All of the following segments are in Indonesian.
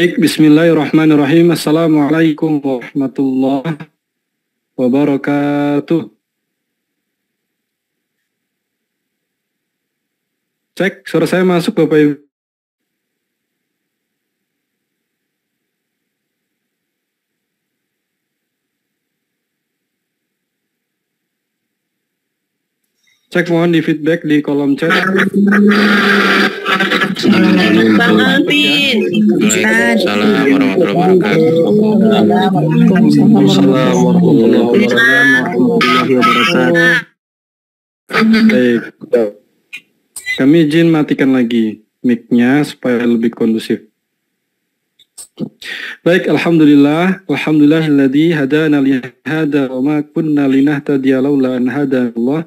Baik, bismillahirrahmanirrahim. Assalamualaikum warahmatullahi wabarakatuh. Cek, suara saya masuk Bapak Ibu. Cek, mohon di feedback di kolom chat. Assalamualaikum warahmatullahi wabarakatuh. Baik, kami izin matikan lagi mic-nya supaya lebih kondusif. Baik, alhamdulillahilladzi hadana li hada wa ma kunna linahtadiya laula an hadana Allah.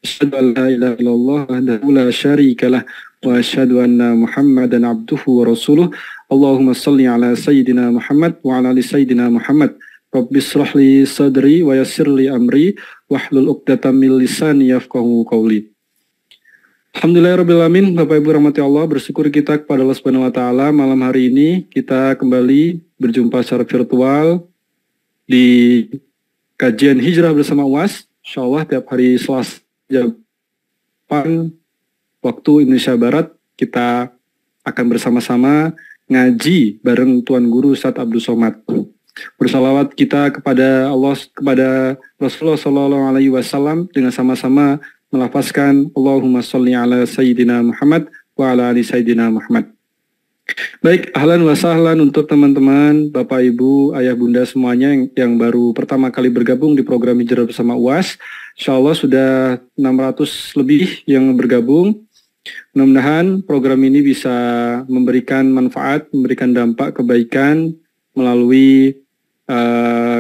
Asyhadu an la ilaha illallah wahdahu la syarikalah wa asyhadu anna Muhammadan abduhu wa rasuluh. Allahumma shalli ala sayyidina Muhammad wa ala ali sayyidina Muhammad. Rabbi shrah li sadri wa yassir li amri wahlul 'uqdatam min lisani yafqahu qawli. Alhamdulillahirabbil alamin. Bapak Ibu rahmati Allah, bersyukur kita kepada Allah Subhanahu wa taala, malam hari ini kita kembali berjumpa secara virtual di kajian hijrah bersama UAS. Insyaallah tiap hari Selasa jam 8 waktu Indonesia Barat kita akan bersama-sama ngaji bareng Tuan Guru Ustadz Abdul Somad. Bersalawat kita kepada Allah, kepada Rasulullah SAW dengan sama-sama melafazkan Allahumma sholli ala Sayyidina Muhammad wa ala ali Sayyidina Muhammad. Baik, ahlan wa sahlan untuk teman-teman, Bapak Ibu, Ayah Bunda semuanya yang baru pertama kali bergabung di program Hijrah Bersama UAS. Insyaallah sudah 600 lebih yang bergabung. Mudah-mudahan program ini bisa memberikan manfaat, memberikan dampak kebaikan melalui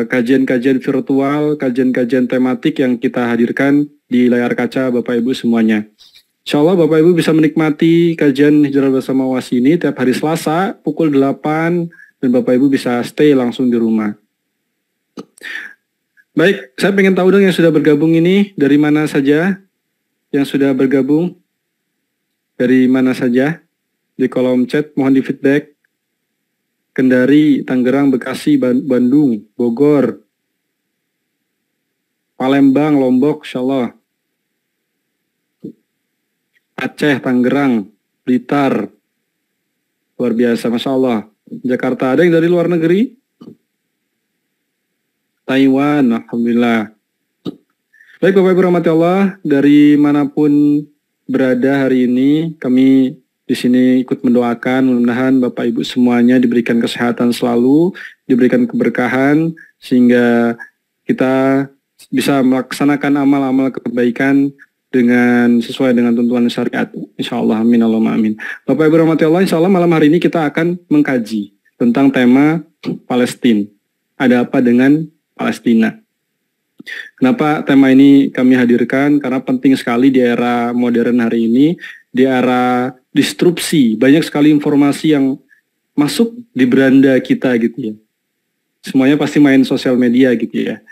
kajian-kajian virtual, kajian-kajian tematik yang kita hadirkan di layar kaca Bapak Ibu semuanya. Insyaallah Bapak Ibu bisa menikmati kajian Hijrah Bersama UAS ini tiap hari Selasa pukul 8 dan Bapak Ibu bisa stay langsung di rumah. Baik, saya pengen tahu dong yang sudah bergabung ini dari mana saja? Yang sudah bergabung dari mana saja? Di kolom chat mohon di feedback. Kendari, Tangerang, Bekasi, Bandung, Bogor, Palembang, Lombok, insyaallah. Aceh, Tangerang, Blitar, luar biasa, Masya Allah. Jakarta, ada yang dari luar negeri? Taiwan, alhamdulillah. Baik Bapak Ibu rahmati Allah, dari manapun berada hari ini, kami di sini ikut mendoakan, mudah-mudahan Bapak Ibu semuanya diberikan kesehatan selalu, diberikan keberkahan, sehingga kita bisa melaksanakan amal-amal kebaikan dengan sesuai dengan tuntunan syariat. Insyaallah, amin Allahumma amin. Bapak Ibu rahmati Allah, insyaallah malam hari ini kita akan mengkaji tentang tema Palestina. Ada apa dengan Palestina? Kenapa tema ini kami hadirkan? Karena penting sekali di era modern hari ini, di era disrupsi, banyak sekali informasi yang masuk di beranda kita gitu ya. Semuanya pasti main sosial media gitu ya.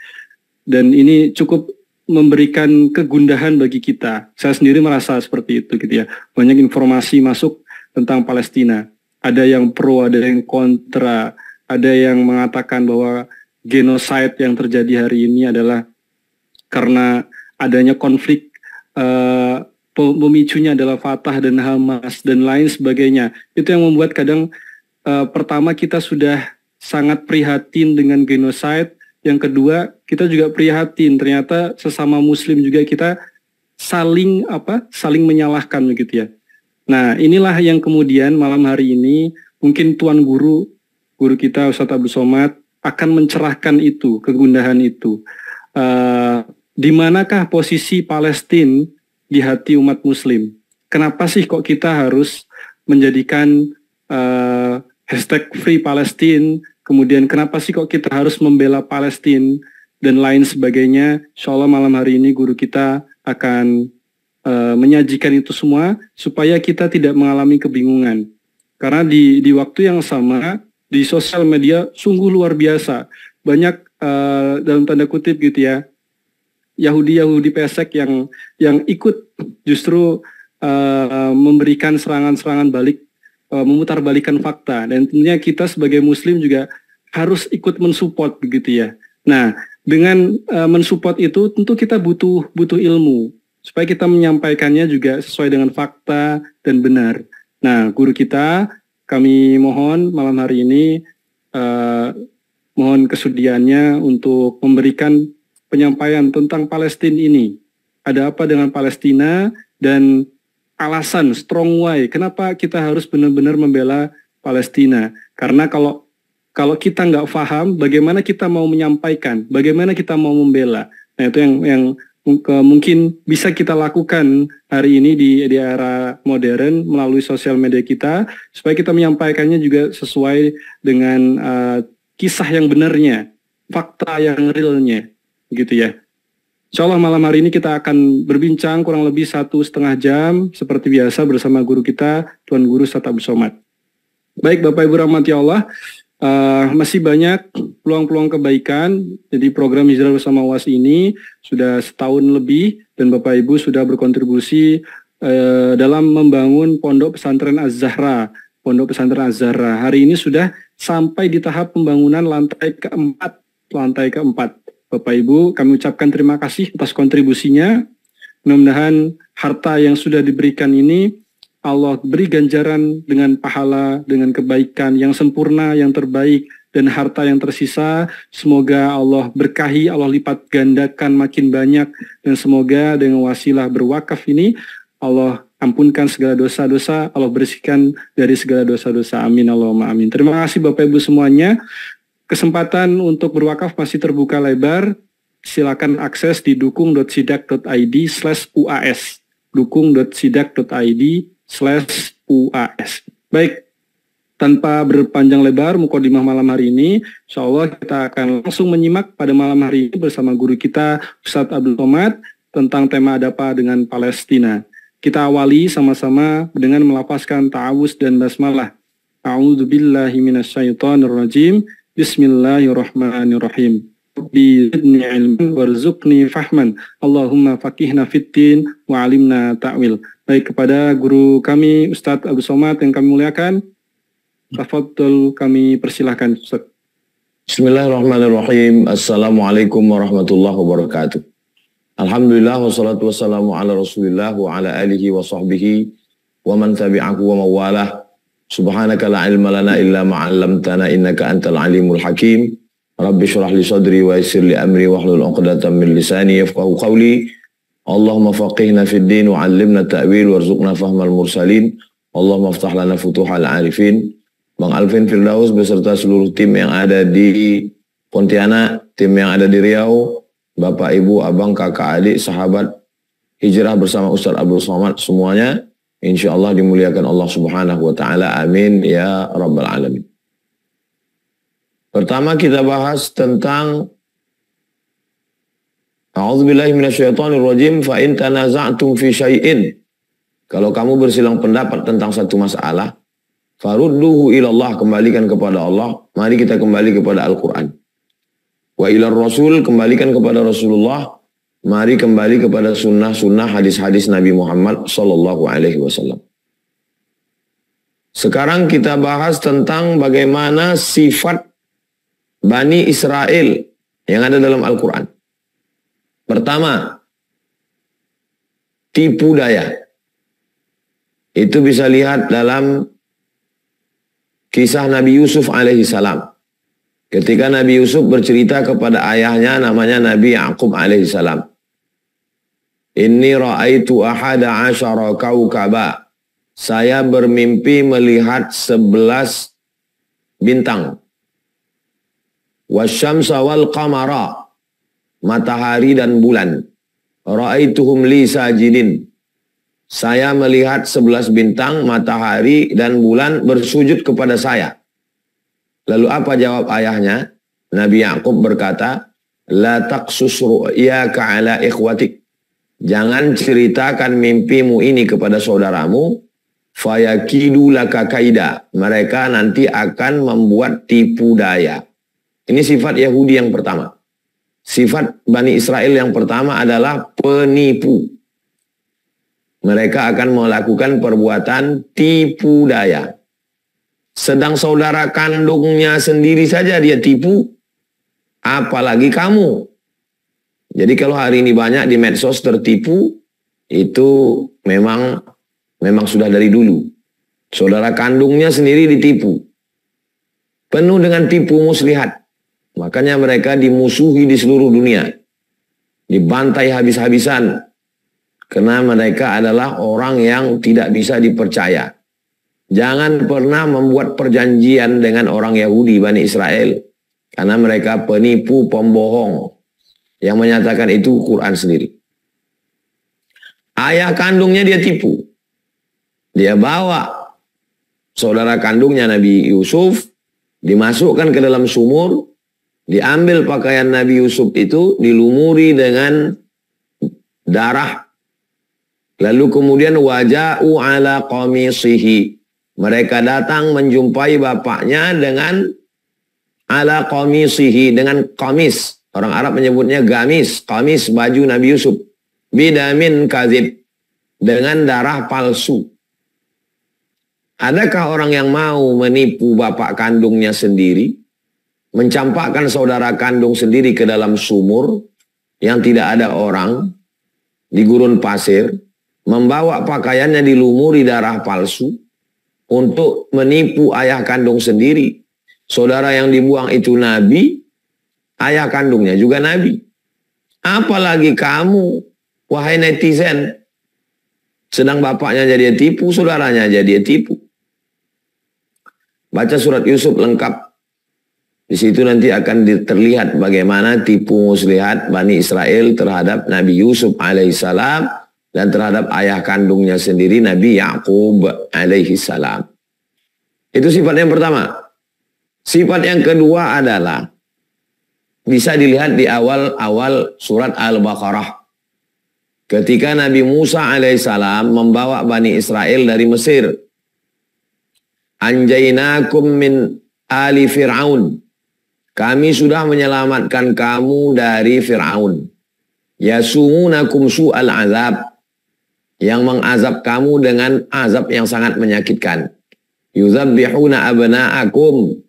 Dan ini cukup memberikan kegundahan bagi kita. Saya sendiri merasa seperti itu gitu ya. Banyak informasi masuk tentang Palestina. Ada yang pro, ada yang kontra, ada yang mengatakan bahwa genosida yang terjadi hari ini adalah karena adanya konflik, pemicunya adalah Fatah dan Hamas dan lain sebagainya. Itu yang membuat kadang pertama kita sudah sangat prihatin dengan genosida. Yang kedua, kita juga prihatin ternyata sesama muslim juga kita saling menyalahkan begitu ya. Nah, inilah yang kemudian malam hari ini mungkin Tuan Guru kita Ustadz Abdul Somad akan mencerahkan itu, kegundahan itu. Di manakah posisi Palestina di hati umat muslim? Kenapa sih kok kita harus menjadikan hashtag Free Palestine? Kemudian kenapa sih kok kita harus membela Palestina dan lain sebagainya? Insyaallah malam hari ini guru kita akan menyajikan itu semua supaya kita tidak mengalami kebingungan. Karena di waktu yang sama di sosial media sungguh luar biasa banyak dalam tanda kutip gitu ya, Yahudi pesek yang ikut justru memberikan serangan-serangan balik memutarbalikan fakta, dan tentunya kita sebagai muslim juga harus ikut mensupport begitu ya. Nah, dengan mensupport itu tentu kita butuh ilmu supaya kita menyampaikannya juga sesuai dengan fakta dan benar. Nah, guru kita, kami mohon malam hari ini mohon kesudiannya untuk memberikan penyampaian tentang Palestina ini. Ada apa dengan Palestina dan alasan strong why kenapa kita harus benar-benar membela Palestina. Karena kalau kita nggak paham, bagaimana kita mau menyampaikan, bagaimana kita mau membela. Nah, itu yang mungkin bisa kita lakukan hari ini di era modern melalui sosial media kita, supaya kita menyampaikannya juga sesuai dengan kisah yang benarnya, fakta yang realnya, gitu ya. Insya Allah malam hari ini kita akan berbincang kurang lebih 1,5 jam, seperti biasa bersama guru kita, Tuan Guru Ustadz Abdul Somad. Baik Bapak Ibu rahmati Allah, masih banyak peluang-peluang kebaikan. Jadi program Hijrah Bersama UAS ini sudah setahun lebih dan Bapak Ibu sudah berkontribusi dalam membangun Pondok Pesantren Az-Zahra. Pondok Pesantren Az-Zahra hari ini sudah sampai di tahap pembangunan lantai keempat. Bapak Ibu, kami ucapkan terima kasih atas kontribusinya. Mudah-mudahan harta yang sudah diberikan ini Allah beri ganjaran dengan pahala, dengan kebaikan yang sempurna, yang terbaik, dan harta yang tersisa. Semoga Allah berkahi, Allah lipat gandakan makin banyak, dan semoga dengan wasilah berwakaf ini, Allah ampunkan segala dosa-dosa, Allah bersihkan dari segala dosa-dosa. Amin, Allahumma amin. Terima kasih Bapak Ibu semuanya. Kesempatan untuk berwakaf masih terbuka lebar. Silakan akses di dukung.sidak.id/UAS. dukung.sidak.id/UAS. Baik, tanpa berpanjang lebar mukadimah malam hari ini, insya Allah kita akan langsung menyimak pada malam hari ini bersama guru kita Ustadz Abdul Somad tentang tema Ada Apa dengan Palestina. Kita awali sama-sama dengan melafazkan ta'awuz dan basmalah. A'udzubillahi minasyaitonirrajim. Bismillahirrahmanirrahim. Bizidni ilman warzuqni fahman. Allahumma faqihna fiddin wa alimna ta'wil. Baik, kepada guru kami Ustadz Abdul Somad yang kami muliakan, tafadhol kami persilahkan Ustadz. Bismillahirrahmanirrahim. Assalamualaikum warahmatullahi wabarakatuh. Alhamdulillah wassalatu wassalamu ala Rasulillah wa ala alihi wa sahbihi wa man tabi'ahu wa mawalah. Subhanaka la ilma lana illa ma 'allamtana innaka antal alimul hakim. Rabbi shrah li sadri wa yassir li amri wahlul 'uqdatam min lisani yafqahu qawli. Allahumma faqihna fid din wa 'allimna ta'wil warzuqna fahmal mursalin. Allahumma iftah lana futuhal arifin. Bang Alvin Firdaus beserta seluruh tim yang ada di Pontianak, tim yang ada di Riau, Bapak, Ibu, Abang, Kakak, Adik, sahabat Hijrah Bersama Ustadz Abdul Somad semuanya, insya Allah dimuliakan Allah Subhanahu wa Ta'ala. Amin ya Rabbal Alamin. Pertama kita bahas tentang A'udzubillahi minasyaitonirrajim, fa in tanaza'tum fi syai'in. Kalau kamu bersilang pendapat tentang satu masalah, farudduhu ilallah, kembalikan kepada Allah. Mari kita kembali kepada Al-Quran. Wa ilar Rasul, kembalikan kepada Rasulullah. Mari kembali kepada sunnah-sunnah hadis-hadis Nabi Muhammad Sallallahu Alaihi Wasallam. Sekarang kita bahas tentang bagaimana sifat Bani Israel yang ada dalam Al-Quran. Pertama, tipu daya. Itu bisa lihat dalam kisah Nabi Yusuf alaihi salam. Ketika Nabi Yusuf bercerita kepada ayahnya namanya Nabi Ya'qub alaihi salam. Inni ra'aitu ahada asyara kaukaba. Saya bermimpi melihat 11 bintang. Wasyamsa wal qamara. Matahari dan bulan. Ra'aituhum li sajidin. Saya melihat 11 bintang, matahari dan bulan bersujud kepada saya. Lalu apa jawab ayahnya? Nabi Ya'qub berkata, La taqsus ru'yaka ala ikhwatik. Jangan ceritakan mimpimu ini kepada saudaramu. Fayakidu laka kaida. Mereka nanti akan membuat tipu daya. Ini sifat Yahudi yang pertama. Sifat Bani Israel yang pertama adalah penipu. Mereka akan melakukan perbuatan tipu daya. Sedang saudara kandungnya sendiri saja dia tipu, apalagi kamu. Jadi kalau hari ini banyak di medsos tertipu, itu memang sudah dari dulu. Saudara kandungnya sendiri ditipu. Penuh dengan tipu muslihat. Makanya mereka dimusuhi di seluruh dunia. Dibantai habis-habisan. Karena mereka adalah orang yang tidak bisa dipercaya. Jangan pernah membuat perjanjian dengan orang Yahudi, Bani Israel. Karena mereka penipu, pembohong. Yang menyatakan itu Quran sendiri. Ayah kandungnya dia tipu. Dia bawa saudara kandungnya Nabi Yusuf, dimasukkan ke dalam sumur, diambil pakaian Nabi Yusuf itu, dilumuri dengan darah. Lalu kemudian waja'u ala qamisihi. Mereka datang menjumpai bapaknya dengan ala qamisihi, dengan qamis. Orang Arab menyebutnya gamis, qamis baju Nabi Yusuf. Bidamin kadzib, dengan darah palsu. Adakah orang yang mau menipu bapak kandungnya sendiri, mencampakkan saudara kandung sendiri ke dalam sumur yang tidak ada orang, di gurun pasir, membawa pakaiannya dilumuri darah palsu, untuk menipu ayah kandung sendiri? Saudara yang dibuang itu nabi, ayah kandungnya juga nabi. Apalagi kamu, wahai netizen, sedang bapaknya jadi tipu, saudaranya jadi tipu. Baca surat Yusuf lengkap. Di situ nanti akan terlihat bagaimana tipu muslihat Bani Israel terhadap Nabi Yusuf alaihissalam dan terhadap ayah kandungnya sendiri Nabi Yakub alaihissalam. Itu sifat yang pertama. Sifat yang kedua adalah bisa dilihat di awal-awal surat Al-Baqarah. Ketika Nabi Musa alaihissalam membawa Bani Israel dari Mesir. Anjainakum min ali Fir'aun. Kami sudah menyelamatkan kamu dari Fir'aun. Yasumunakum su'al azab. Yang mengazab kamu dengan azab yang sangat menyakitkan. Yuzabbihuna abna'akum.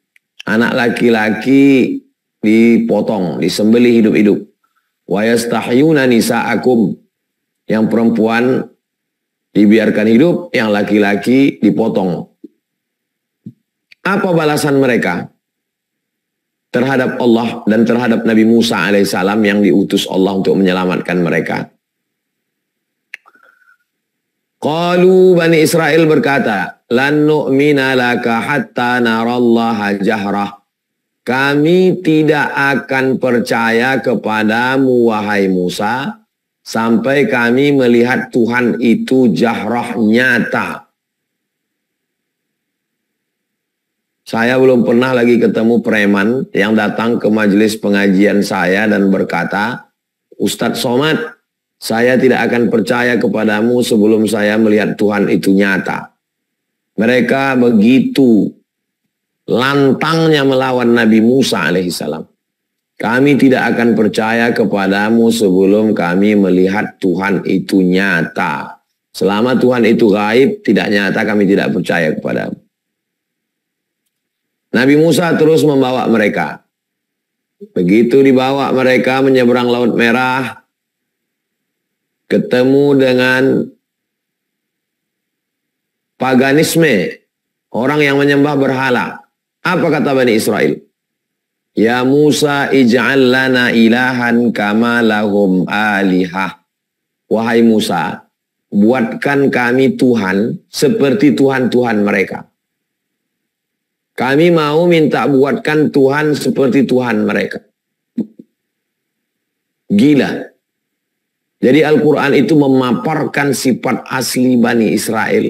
Anak laki-laki dipotong, disembelih hidup-hidup. Wa yastahyuna nisa'akum. Yang perempuan dibiarkan hidup, yang laki-laki dipotong. Apa balasan mereka terhadap Allah dan terhadap Nabi Musa alaihissalam yang diutus Allah untuk menyelamatkan mereka? Qalu Bani Israel berkata, lan nu'mina laka hatta narallaha jahrah. Kami tidak akan percaya kepadamu wahai Musa sampai kami melihat Tuhan itu jahrah, nyata. Saya belum pernah lagi ketemu preman yang datang ke majelis pengajian saya dan berkata, Ustadz Somad, saya tidak akan percaya kepadamu sebelum saya melihat Tuhan itu nyata. Mereka begitu lantangnya melawan Nabi Musa alaihissalam. Kami tidak akan percaya kepadamu sebelum kami melihat Tuhan itu nyata. Selama Tuhan itu gaib, tidak nyata, kami tidak percaya kepadamu. Nabi Musa terus membawa mereka. Begitu dibawa mereka menyeberang Laut Merah, ketemu dengan paganisme, orang yang menyembah berhala. Apa kata Bani Israel? Ya Musa ij'al lana ilahan kama lahum alihah. Wahai Musa, buatkan kami Tuhan seperti Tuhan-Tuhan mereka. Kami mau minta buatkan Tuhan seperti Tuhan mereka. Gila. Jadi Al-Quran itu memaparkan sifat asli Bani Israel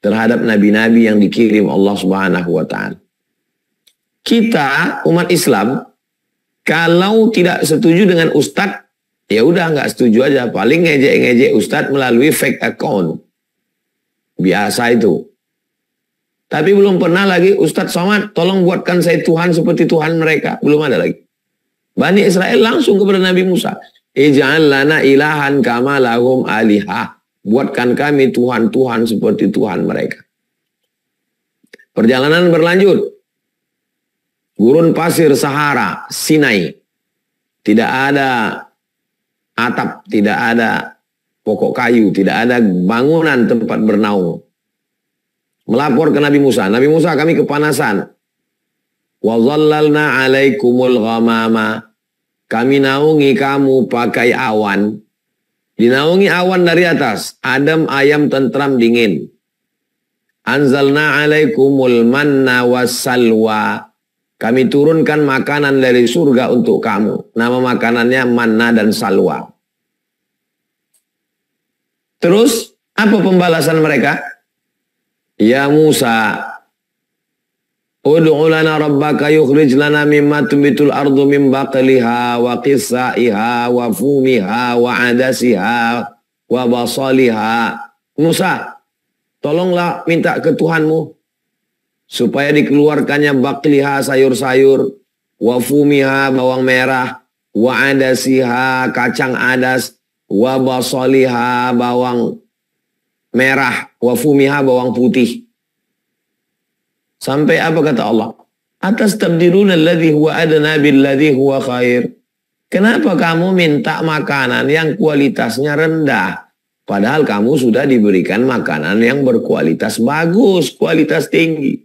terhadap nabi-nabi yang dikirim Allah Subhanahu wa Ta'ala. Kita umat Islam kalau tidak setuju dengan ustadz, ya udah nggak setuju aja, paling ngejek-ngejek ustadz melalui fake account. Biasa itu. Tapi belum pernah lagi Ustadz Somad tolong buatkan saya Tuhan seperti Tuhan mereka, belum ada lagi. Bani Israel langsung kepada Nabi Musa, ij'al lana ilahan kama lahum alihah. Buatkan kami Tuhan-Tuhan seperti Tuhan mereka. Perjalanan berlanjut. Gurun pasir Sahara, Sinai. Tidak ada atap, tidak ada pokok kayu, tidak ada bangunan tempat bernaung. Melapor ke Nabi Musa. Nabi Musa, kami kepanasan. Wa dhallalna alaikumul ghamama. Kami naungi kamu pakai awan. Dinaungi awan dari atas. Adem, ayam, tentram, dingin. Anzalna alaikumul manna wassalwa. Kami turunkan makanan dari surga untuk kamu. Nama makanannya manna dan salwa. Terus, apa pembalasan mereka? Ya Musa, ud'u lana rabbaka yukhrij lana mimma tumbitul ardu min baqliha wa qissaiha wa fumiha wa adasiha wa basaliha. Musa, tolonglah minta ke Tuhanmu supaya dikeluarkannya baqliha, sayur-sayur, wa fumiha, bawang merah, wa adasiha, kacang adas, wa basaliha, bawang merah, wa fumiha, bawang putih. Sampai apa kata Allah? Atas tabdiruna alladhi huwa adna billadhi huwa khair. Kenapa kamu minta makanan yang kualitasnya rendah? Padahal kamu sudah diberikan makanan yang berkualitas bagus, kualitas tinggi.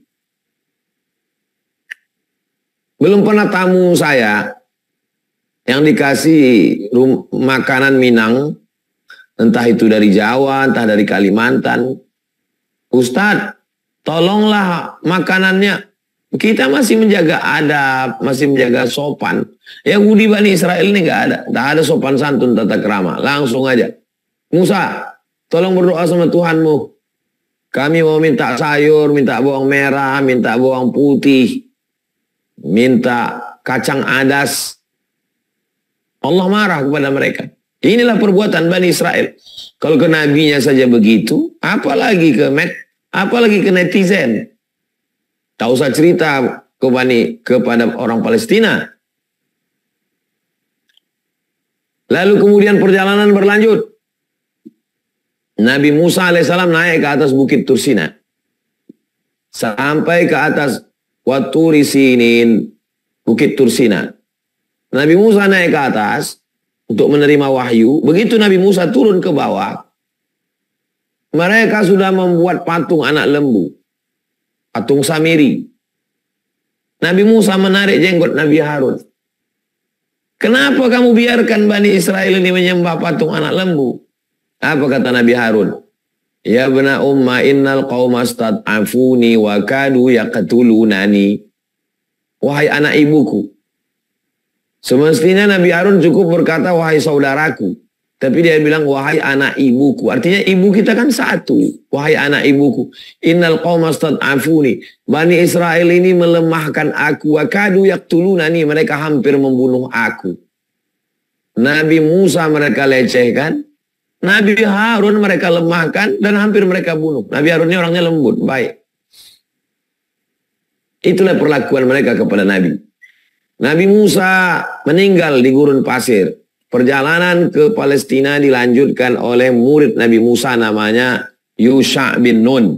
Belum pernah tamu saya yang dikasih makanan Minang, entah itu dari Jawa, entah dari Kalimantan. Ustadz, tolonglah makanannya. Kita masih menjaga adab, masih menjaga sopan. Yahudi Bani Israel ini nggak ada. Tak ada sopan santun tata krama. Langsung aja. Musa, tolong berdoa sama Tuhanmu. Kami mau minta sayur, minta bawang merah, minta bawang putih, minta kacang adas. Allah marah kepada mereka. Inilah perbuatan Bani Israel. Kalau ke nabinya saja begitu, apalagi ke netizen. Tak usah cerita kepada orang Palestina. Lalu kemudian perjalanan berlanjut. Nabi Musa alaihissalam naik ke atas bukit Tursina. Sampai ke atas Waturi Sinin, bukit Tursina. Nabi Musa naik ke atas untuk menerima wahyu. Begitu Nabi Musa turun ke bawah, mereka sudah membuat patung anak lembu. Patung Samiri. Nabi Musa menarik jenggot Nabi Harun. Kenapa kamu biarkan Bani Israel ini menyembah patung anak lembu? Apa kata Nabi Harun? Ya bena umma innal qawma stad'afuni wa kadu yaqtulunani. Wahai anak ibuku. Semestinya Nabi Harun cukup berkata wahai saudaraku. Tapi dia bilang wahai anak ibuku. Artinya ibu kita kan satu. Wahai anak ibuku. Innal qawma stad'afuni. Bani Israel ini melemahkan aku. Wa kadu yaqtulunani. Mereka hampir membunuh aku. Nabi Musa mereka lecehkan. Nabi Harun mereka lemahkan dan hampir mereka bunuh. Nabi Harun ini orangnya lembut, baik. Itulah perlakuan mereka kepada Nabi. Nabi Musa meninggal di gurun pasir. Perjalanan ke Palestina dilanjutkan oleh murid Nabi Musa namanya Yusha bin Nun.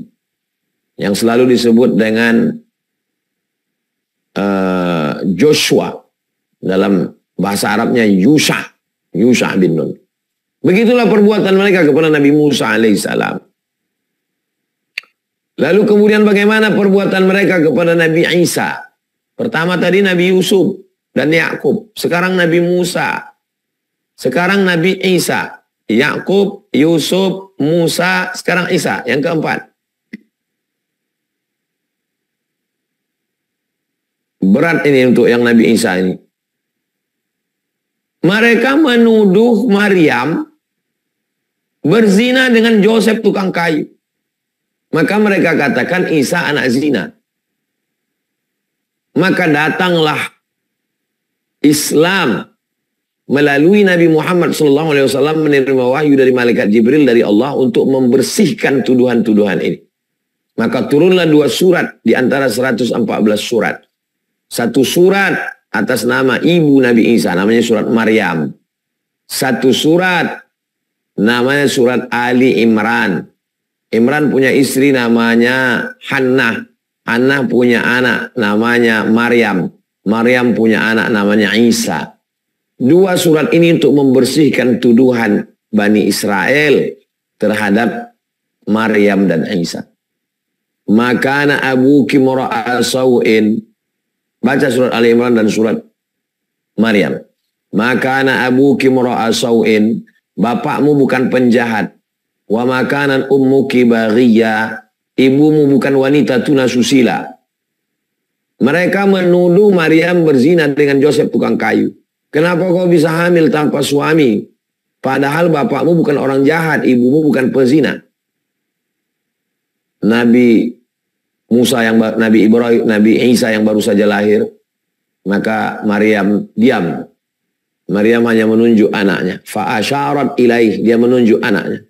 Yang selalu disebut dengan Joshua. Dalam bahasa Arabnya Yusha bin Nun. Begitulah perbuatan mereka kepada Nabi Musa alaihissalam. Lalu kemudian bagaimana perbuatan mereka kepada Nabi Isa? Pertama tadi Nabi Yusuf dan Yakub. Sekarang Nabi Musa. Sekarang Nabi Isa. Yakub, Yusuf, Musa, sekarang Isa. Yang keempat. Berat ini untuk yang Nabi Isa ini. Mereka menuduh Maryam berzina dengan Joseph tukang kayu. Maka mereka katakan Isa anak zina. Maka datanglah Islam melalui Nabi Muhammad SAW menerima wahyu dari malaikat Jibril dari Allah untuk membersihkan tuduhan-tuduhan ini. Maka turunlah 2 surat di antara 114 surat. Satu surat atas nama ibu Nabi Isa, namanya surat Maryam. Satu surat namanya surat Ali Imran. Imran punya istri namanya Hannah. Ana punya anak namanya Maryam. Maryam punya anak namanya Isa. Dua surat ini untuk membersihkan tuduhan Bani Israel terhadap Maryam dan Isa. Makana abuki mura'a sawin. Baca surat Ali Imran dan surat Maryam. Makana abuki mura'a sawin. Bapakmu bukan penjahat. Wa makanan ummuki baghiyya. Ibumu bukan wanita tuna susila. Mereka menuduh Maryam berzina dengan Joseph tukang kayu. Kenapa kau bisa hamil tanpa suami? Padahal bapakmu bukan orang jahat, ibumu bukan pezina. Nabi Musa Nabi Ibrahim, Nabi Isa yang baru saja lahir, maka Maryam diam. Maryam hanya menunjuk anaknya. Fa asyarat ilaih, dia menunjuk anaknya.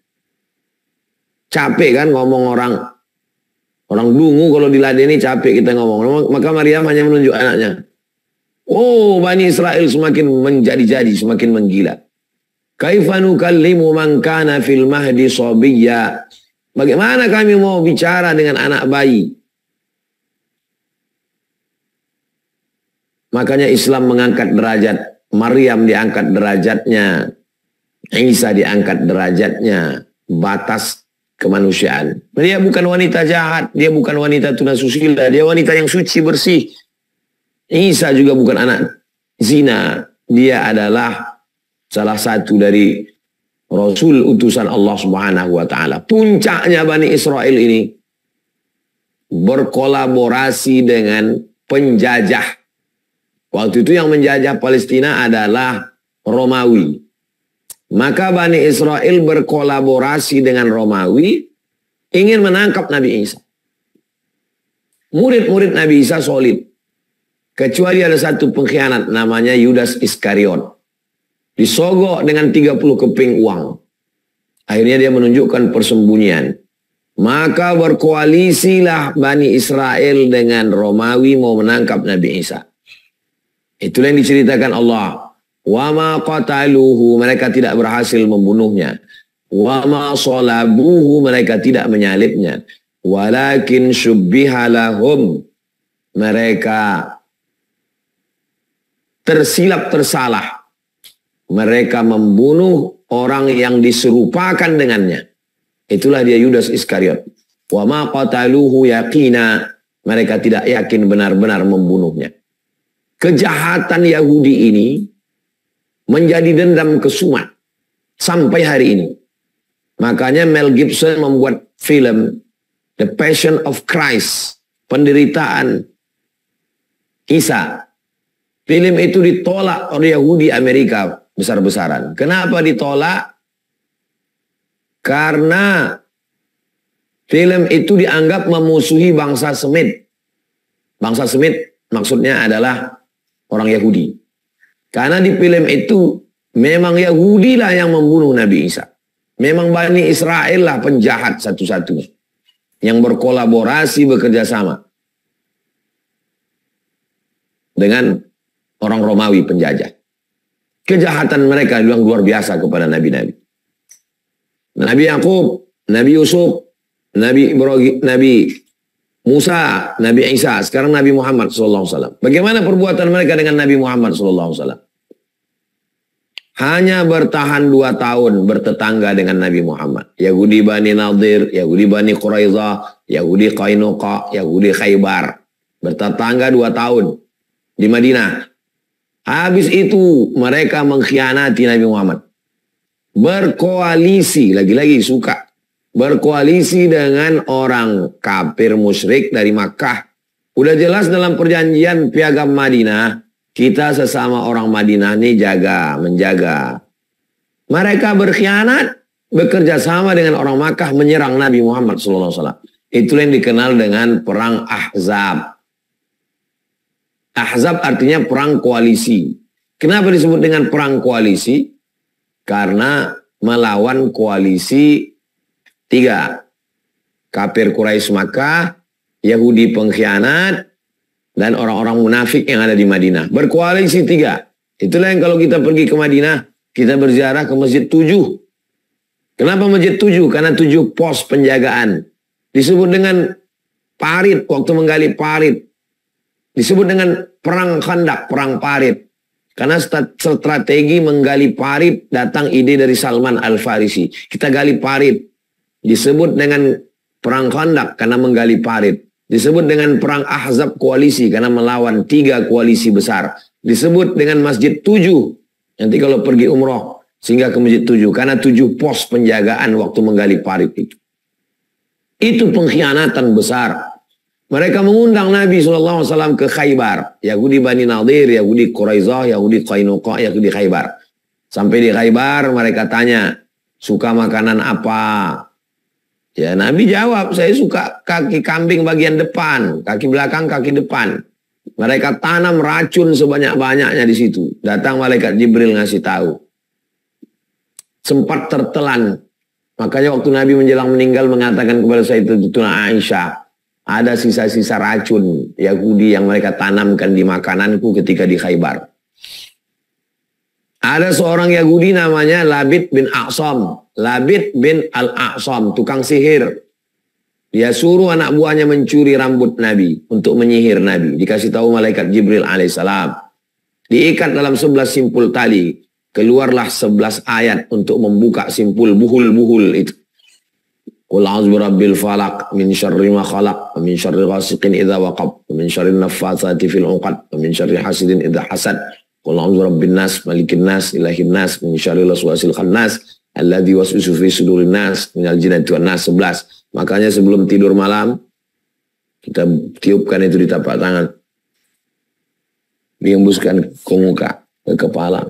Capek kan ngomong orang dungu kalau diladeni capek kita ngomong. Maka Maryam hanya menunjuk anaknya. Oh, Bani Israel semakin menjadi-jadi, semakin menggila. Kaifa nukallimu man kana fil mahdi sabiyya. Bagaimana kami mau bicara dengan anak bayi? Makanya Islam mengangkat derajat. Maryam diangkat derajatnya. Isa diangkat derajatnya. Batas kemanusiaan. Dia bukan wanita jahat, dia bukan wanita tuna susila, dia wanita yang suci bersih. Isa juga bukan anak zina, dia adalah salah satu dari Rasul utusan Allah Subhanahu wa taala. Puncaknya Bani Israel ini berkolaborasi dengan penjajah. Waktu itu yang menjajah Palestina adalah Romawi. Maka Bani Israel berkolaborasi dengan Romawi ingin menangkap Nabi Isa. Murid-murid Nabi Isa solid. Kecuali ada satu pengkhianat namanya Yudas Iskariot. Disogok dengan 30 keping uang. Akhirnya dia menunjukkan persembunyian. Maka berkoalisilah Bani Israel dengan Romawi mau menangkap Nabi Isa. Itulah yang diceritakan Allah. Wa ma qataluhu, mereka tidak berhasil membunuhnya. Wa ma salabuhu, mereka tidak menyalibnya. Walakin syubbiha lahum, mereka tersilap tersalah. Mereka membunuh orang yang diserupakan dengannya. Itulah dia Yudas Iskariot. Wa ma qataluhu yaqina, mereka tidak yakin benar-benar membunuhnya. Kejahatan Yahudi ini menjadi dendam kesumat sampai hari ini. Makanya Mel Gibson membuat film The Passion of Christ, penderitaan Isa. Film itu ditolak oleh Yahudi Amerika besar-besaran. Kenapa ditolak? Karena film itu dianggap memusuhi bangsa Semit. Bangsa Semit maksudnya adalah orang Yahudi. Karena di film itu memang Yahudi lah yang membunuh Nabi Isa. Memang Bani Israel lah penjahat satu-satunya. Yang berkolaborasi, bekerja sama dengan orang Romawi penjajah. Kejahatan mereka bilang luar biasa kepada nabi-nabi. Nabi Yakub, Nabi Yusuf, Nabi Ibrahim, Nabi Musa, Nabi Isa, sekarang Nabi Muhammad SAW. Bagaimana perbuatan mereka dengan Nabi Muhammad SAW? Hanya bertahan 2 tahun bertetangga dengan Nabi Muhammad. Yahudi Bani Nadir, Yahudi Bani Quraizah, Yahudi Qainuqa, Yahudi Khaybar. Bertetangga 2 tahun di Madinah. Habis itu mereka mengkhianati Nabi Muhammad. Berkoalisi, lagi-lagi suka. Berkoalisi dengan orang kafir musyrik dari Makkah. Udah jelas dalam perjanjian piagam Madinah, kita sesama orang Madinah ini menjaga. Mereka berkhianat, bekerja sama dengan orang Makkah menyerang Nabi Muhammad SAW. Itulah yang dikenal dengan perang Ahzab. Ahzab artinya perang koalisi. Kenapa disebut dengan perang koalisi? Karena melawan koalisi 3. Kafir Quraisy Makkah, Yahudi pengkhianat, dan orang-orang munafik yang ada di Madinah. Berkoalisi 3. Itulah yang kalau kita pergi ke Madinah, kita berziarah ke Masjid 7. Kenapa Masjid 7? Karena 7 pos penjagaan. Disebut dengan parit, waktu menggali parit. Disebut dengan perang Khandaq, perang parit. Karena strategi menggali parit datang ide dari Salman Al-Farisi. Kita gali parit. Disebut dengan perang Khandaq karena menggali parit. Disebut dengan perang Ahzab koalisi karena melawan 3 koalisi besar. Disebut dengan Masjid 7. Nanti kalau pergi umroh sehingga ke Masjid 7 karena 7 pos penjagaan waktu menggali parit itu. Itu pengkhianatan besar. Mereka mengundang Nabi SAW ke Khaybar. Yahudi Bani Nadir, Yahudi Quraizah, Yahudi Qainuqa, Yahudi Khaybar. Sampai di Khaybar mereka tanya, suka makanan apa? Ya Nabi jawab, saya suka kaki kambing bagian depan, kaki belakang, kaki depan. Mereka tanam racun sebanyak-banyaknya di situ. Datang malaikat Jibril ngasih tahu. Sempat tertelan. Makanya waktu Nabi menjelang meninggal mengatakan kepada Sayyidatuna Aisyah, ada sisa-sisa racun Yahudi yang mereka tanamkan di makananku ketika di Khaybar. Ada seorang Yahudi namanya Labid bin A'sam. Labid bin Al-A'sam, tukang sihir. Dia suruh anak buahnya mencuri rambut Nabi untuk menyihir Nabi. Dikasih tahu malaikat Jibril alaihissalam. Diikat dalam 11 simpul tali. Keluarlah 11 ayat untuk membuka simpul buhul-buhul itu. Qul a'udzu birabbil falaq min syarri ma khalaq wa min syarri ghasiqin idza waqab wa min syarri naffatsati fil 'uqad wa min syarri hasidin idza hasad. Qul a'udzu birabbin nas malikin nas ilahin nas min syarri waswasil khannas alladzi waswisu fi sudurin nas minal jinnati wan nas. 11. Makanya sebelum tidur malam kita tiupkan itu di tapak tangan. Dihembuskan ke muka, ke kepala,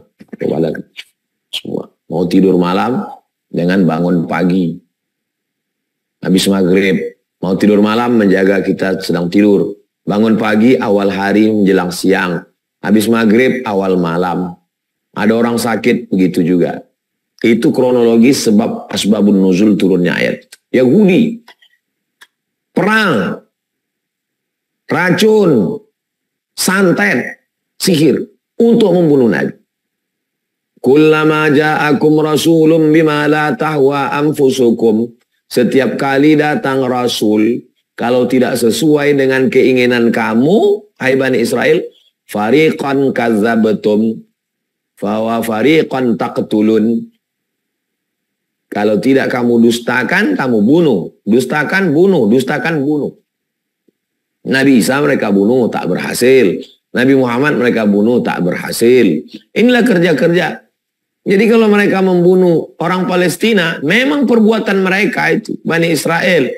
semua. Mau tidur malam jangan bangun pagi. Habis maghrib, mau tidur malam menjaga kita sedang tidur. Bangun pagi awal hari menjelang siang. Habis maghrib awal malam. Ada orang sakit begitu juga. Itu kronologis sebab asbabun nuzul turunnya ayat. Yahudi, perang, racun, santet, sihir untuk membunuh Nabi. Kullama ja'akum rasulun bima la tahwa anfusukum. Setiap kali datang Rasul, kalau tidak sesuai dengan keinginan kamu, hai Bani Israel, fariqan kadzabtum, fa fariqan taqtulun. Kalau tidak kamu dustakan, kamu bunuh. Dustakan, bunuh. Dustakan, bunuh. Nabi Isa mereka bunuh, tak berhasil. Nabi Muhammad mereka bunuh, tak berhasil. Inilah kerja-kerja. Jadi kalau mereka membunuh orang Palestina, memang perbuatan mereka itu, Bani Israel.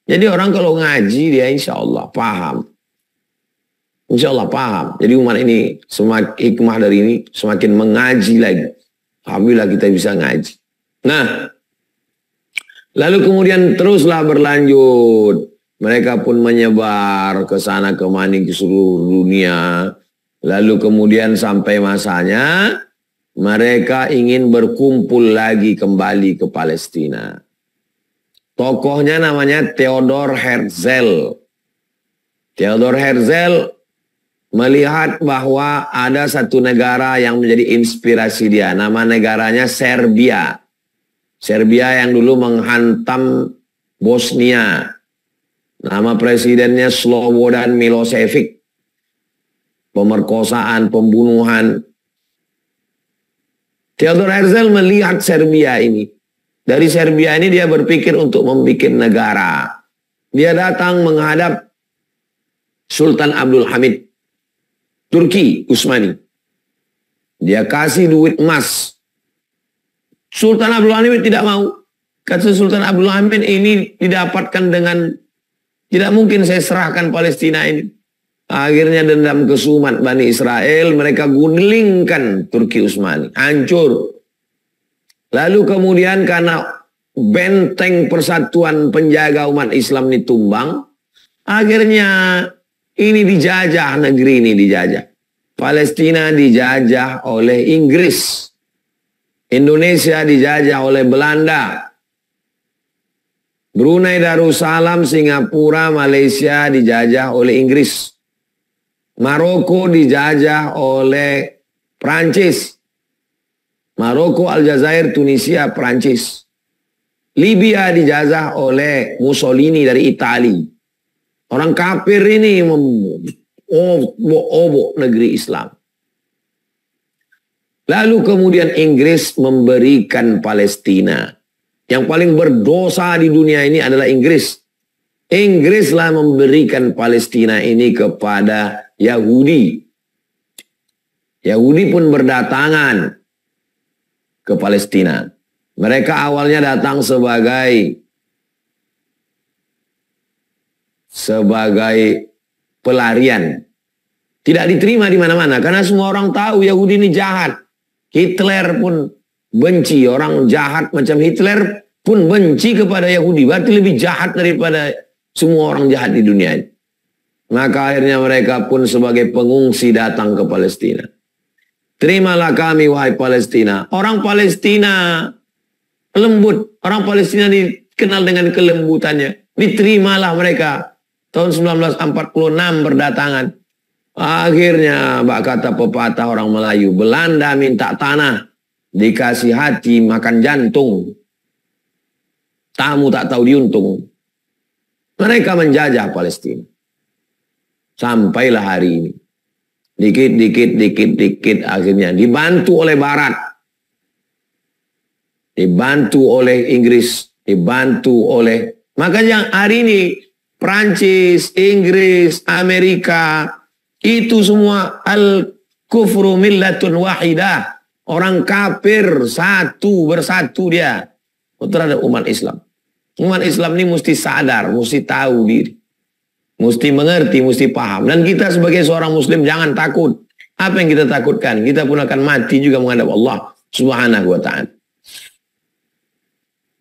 Jadi orang kalau ngaji, dia insya Allah paham. Insya Allah paham. Jadi umat ini, semakin hikmah dari ini, semakin mengaji lagi. Alhamdulillah kita bisa ngaji. Nah, lalu kemudian teruslah berlanjut. Mereka pun menyebar ke sana kemari ke seluruh dunia. Lalu kemudian sampai masanya mereka ingin berkumpul lagi kembali ke Palestina. Tokohnya namanya Theodor Herzl. Theodor Herzl melihat bahwa ada satu negara yang menjadi inspirasi dia. Nama negaranya Serbia. Serbia yang dulu menghantam Bosnia. Nama presidennya Slobodan Milosevic. Pemerkosaan, pembunuhan. Theodor Herzl melihat Serbia ini. Dari Serbia ini dia berpikir untuk membuat negara. Dia datang menghadap Sultan Abdul Hamid. Turki, Utsmani. Dia kasih duit emas. Sultan Abdul Hamid tidak mau. Kata Sultan Abdul Hamid, ini didapatkan dengan, tidak mungkin saya serahkan Palestina ini. Akhirnya dendam kesumat Bani Israel, mereka gulingkan Turki Utsmani, hancur. Lalu kemudian karena benteng persatuan penjaga umat Islam ini tumbang, akhirnya ini dijajah, negeri ini dijajah. Palestina dijajah oleh Inggris. Indonesia dijajah oleh Belanda. Brunei Darussalam, Singapura, Malaysia dijajah oleh Inggris. Maroko dijajah oleh Prancis. Maroko, Aljazair, Tunisia, Prancis. Libya dijajah oleh Mussolini dari Itali. Orang kafir ini obok-obok negeri Islam. Lalu kemudian Inggris memberikan Palestina. Yang paling berdosa di dunia ini adalah Inggris. Inggrislah memberikan Palestina ini kepada Yahudi. Yahudi pun berdatangan ke Palestina. Mereka awalnya datang sebagai pelarian. Tidak diterima di mana-mana karena semua orang tahu Yahudi ini jahat. Hitler pun benci, orang jahat macam Hitler pun benci kepada Yahudi. Berarti lebih jahat daripada semua orang jahat di dunia ini. Maka akhirnya mereka pun sebagai pengungsi datang ke Palestina. Terimalah kami wahai Palestina. Orang Palestina lembut. Orang Palestina dikenal dengan kelembutannya. Diterimalah mereka. Tahun 1946 berdatangan. Akhirnya kata pepatah orang Melayu, Belanda minta tanah, dikasih hati makan jantung. Tamu tak tahu diuntung. Mereka menjajah Palestina. Sampailah hari ini. Dikit akhirnya dibantu oleh Barat. Dibantu oleh Inggris. Dibantu oleh... Makanya hari ini Prancis, Inggris, Amerika, itu semua al-kufru millatun wahidah. Orang kafir bersatu dia terhadap umat Islam. Umat Islam ini mesti sadar, mesti tahu diri. Mesti mengerti, mesti paham. Dan kita sebagai seorang muslim jangan takut. Apa yang kita takutkan? Kita pun akan mati juga menghadap Allah Subhanahu wa ta'ala.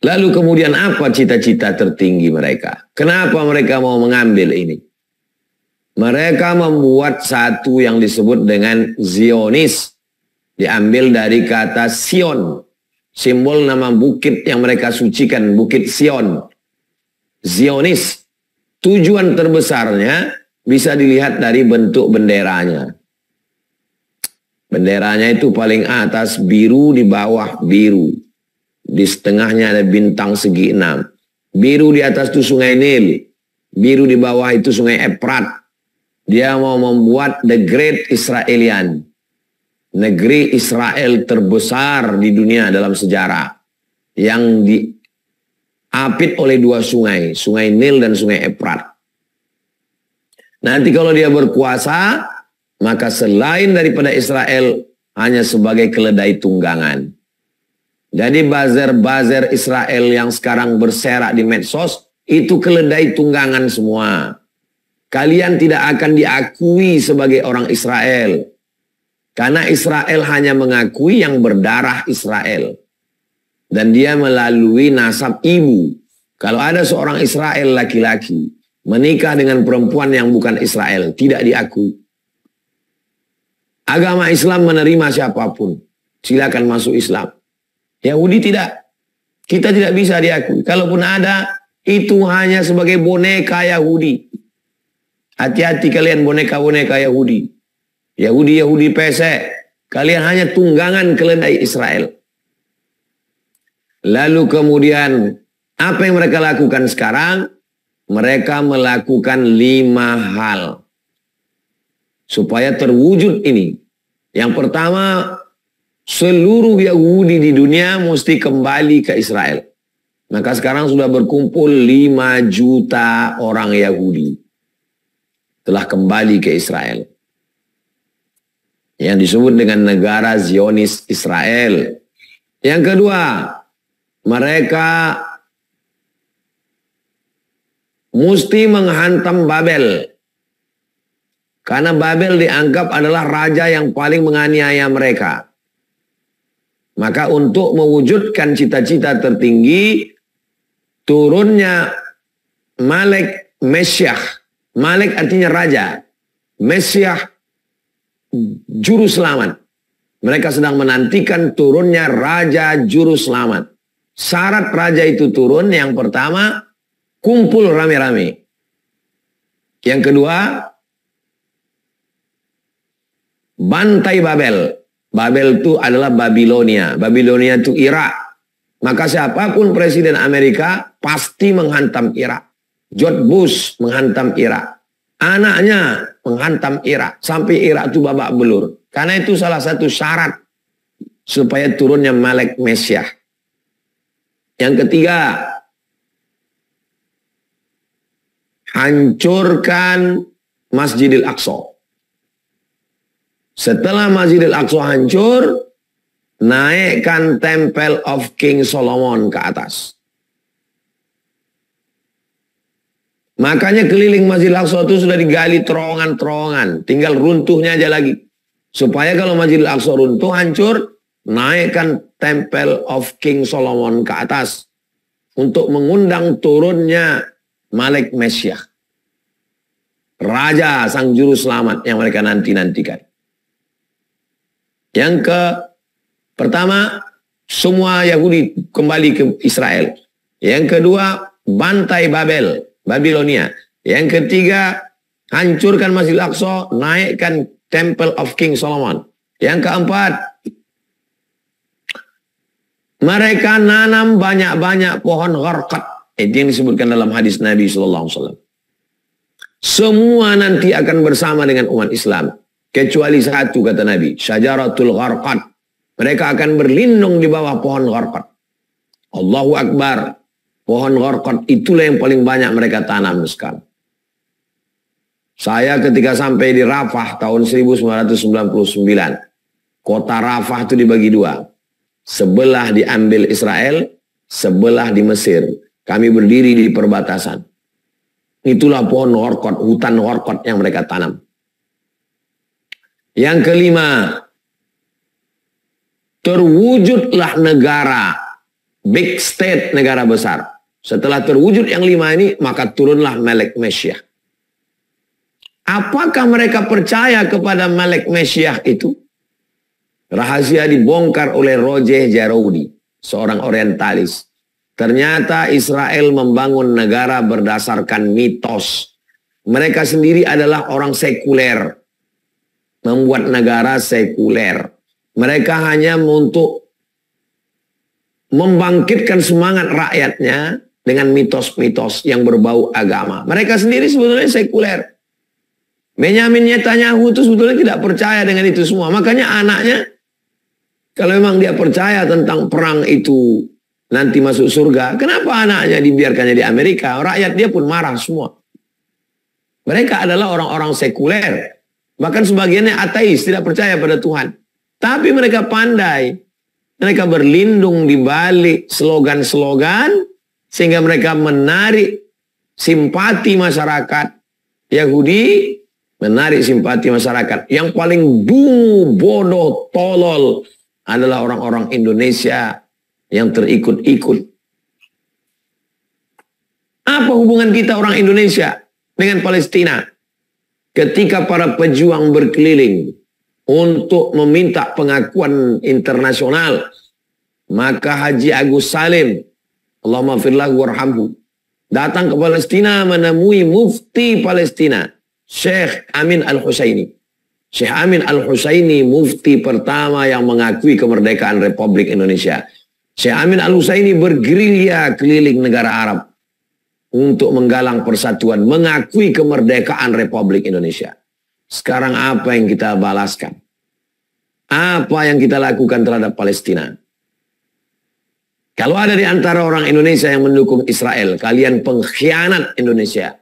Lalu kemudian apa cita-cita tertinggi mereka? Kenapa mereka mau mengambil ini? Mereka membuat satu yang disebut dengan Zionis. Diambil dari kata Sion. Simbol nama bukit yang mereka sucikan, Bukit Sion. Zionis. Tujuan terbesarnya bisa dilihat dari bentuk benderanya. Benderanya itu paling atas biru, di bawah biru. Di setengahnya ada bintang segi 6. Biru di atas itu sungai Nil. Biru di bawah itu sungai Efrat. Dia mau membuat the Great Israelian. Negeri Israel terbesar di dunia dalam sejarah. Yang diapit oleh dua sungai. Sungai Nil dan sungai Efrat. Nanti kalau dia berkuasa, maka selain daripada Israel, hanya sebagai keledai tunggangan. Jadi buzzer-buzzer Israel yang sekarang berserak di medsos, itu keledai tunggangan semua. Kalian tidak akan diakui sebagai orang Israel. Karena Israel hanya mengakui yang berdarah Israel. Dan dia melalui nasab ibu. Kalau ada seorang Israel laki-laki menikah dengan perempuan yang bukan Israel, tidak diakui. Agama Islam menerima siapapun. Silakan masuk Islam. Yahudi tidak. Kita tidak bisa diakui. Kalaupun ada, itu hanya sebagai boneka Yahudi. Hati-hati kalian boneka-boneka Yahudi. Yahudi pesek. Kalian hanya tunggangan keledai Israel. Lalu kemudian, apa yang mereka lakukan sekarang? Mereka melakukan 5 hal. Supaya terwujud ini. Yang pertama, seluruh Yahudi di dunia mesti kembali ke Israel. Maka sekarang sudah berkumpul 5 juta orang Yahudi. Telah kembali ke Israel. Yang disebut dengan negara Zionis Israel. Yang kedua, mereka mesti menghantam Babel. Karena Babel dianggap adalah raja yang paling menganiaya mereka. Maka untuk mewujudkan cita-cita tertinggi, turunnya Malek Mesyah. Malek artinya raja. Mesyah juru selamat. Mereka sedang menantikan turunnya raja juru selamat. Syarat raja itu turun, yang pertama, kumpul rame-rame. Yang kedua, bantai Babel. Babel itu adalah Babilonia. Babilonia itu Irak. Maka siapapun presiden Amerika pasti menghantam Irak. George Bush menghantam Irak. Anaknya menghantam Irak. Sampai Irak itu babak belur. Karena itu salah satu syarat supaya turunnya Malik Mesiah. Yang ketiga, hancurkan Masjidil Aqsa. Setelah Masjidil Aqsa hancur, naikkan Temple of King Solomon ke atas. Makanya keliling Masjidil Aqsa itu sudah digali terowongan-terowongan. Tinggal runtuhnya aja lagi. Supaya kalau Masjidil Aqsa runtuh, hancur, naikkan Temple of King Solomon ke atas. Untuk mengundang turunnya Malik Mesiah. Raja sang juru selamat yang mereka nanti-nantikan. Yang pertama, semua Yahudi kembali ke Israel. Yang kedua, bantai Babilonia. Yang ketiga, hancurkan Masjidil Aqsa, naikkan Temple of King Solomon. Yang keempat, mereka nanam banyak-banyak pohon gharqad. Itu yang disebutkan dalam hadis Nabi SAW. Semua nanti akan bersama dengan umat Islam. Kecuali satu, kata Nabi, syajaratul gharqad. Mereka akan berlindung di bawah pohon gharqad. Allahu Akbar. Pohon gharqad itulah yang paling banyak mereka tanam sekarang. Saya ketika sampai di Rafah tahun 1999, kota Rafah itu dibagi dua. Sebelah diambil Israel, sebelah di Mesir. Kami berdiri di perbatasan. Itulah pohon gharqad, hutan gharqad yang mereka tanam. Yang kelima, terwujudlah negara, big state, negara besar. Setelah terwujud yang lima ini, maka turunlah Malik Mesiah. Apakah mereka percaya kepada Malik Mesiah itu? Rahasia dibongkar oleh Roger Jaroudi, seorang orientalis. Ternyata Israel membangun negara berdasarkan mitos. Mereka sendiri adalah orang sekuler. Membuat negara sekuler. Mereka hanya untuk membangkitkan semangat rakyatnya dengan mitos-mitos yang berbau agama. Mereka sendiri sebetulnya sekuler. Benyamin Netanyahu itu sebetulnya tidak percaya dengan itu semua. Makanya anaknya, kalau memang dia percaya tentang perang itu nanti masuk surga, kenapa anaknya dibiarkannya di Amerika? Rakyat dia pun marah semua. Mereka adalah orang-orang sekuler. Bahkan sebagiannya ateis, tidak percaya pada Tuhan. Tapi mereka pandai. Mereka berlindung di balik slogan-slogan sehingga mereka menarik simpati masyarakat Yahudi, menarik simpati masyarakat. Yang paling dungu, bodoh, tolol adalah orang-orang Indonesia yang terikut-ikut. Apa hubungan kita orang Indonesia dengan Palestina? Ketika para pejuang berkeliling untuk meminta pengakuan internasional, maka Haji Agus Salim, Allahumma firlahu warhamhu, datang ke Palestina menemui mufti Palestina, Syekh Amin Al-Husaini. Syekh Amin Al-Husaini mufti pertama yang mengakui kemerdekaan Republik Indonesia. Syekh Amin Al-Husaini bergerilya keliling negara Arab untuk menggalang persatuan, mengakui kemerdekaan Republik Indonesia. Sekarang apa yang kita balaskan? Apa yang kita lakukan terhadap Palestina? Kalau ada di antara orang Indonesia yang mendukung Israel, kalian pengkhianat Indonesia.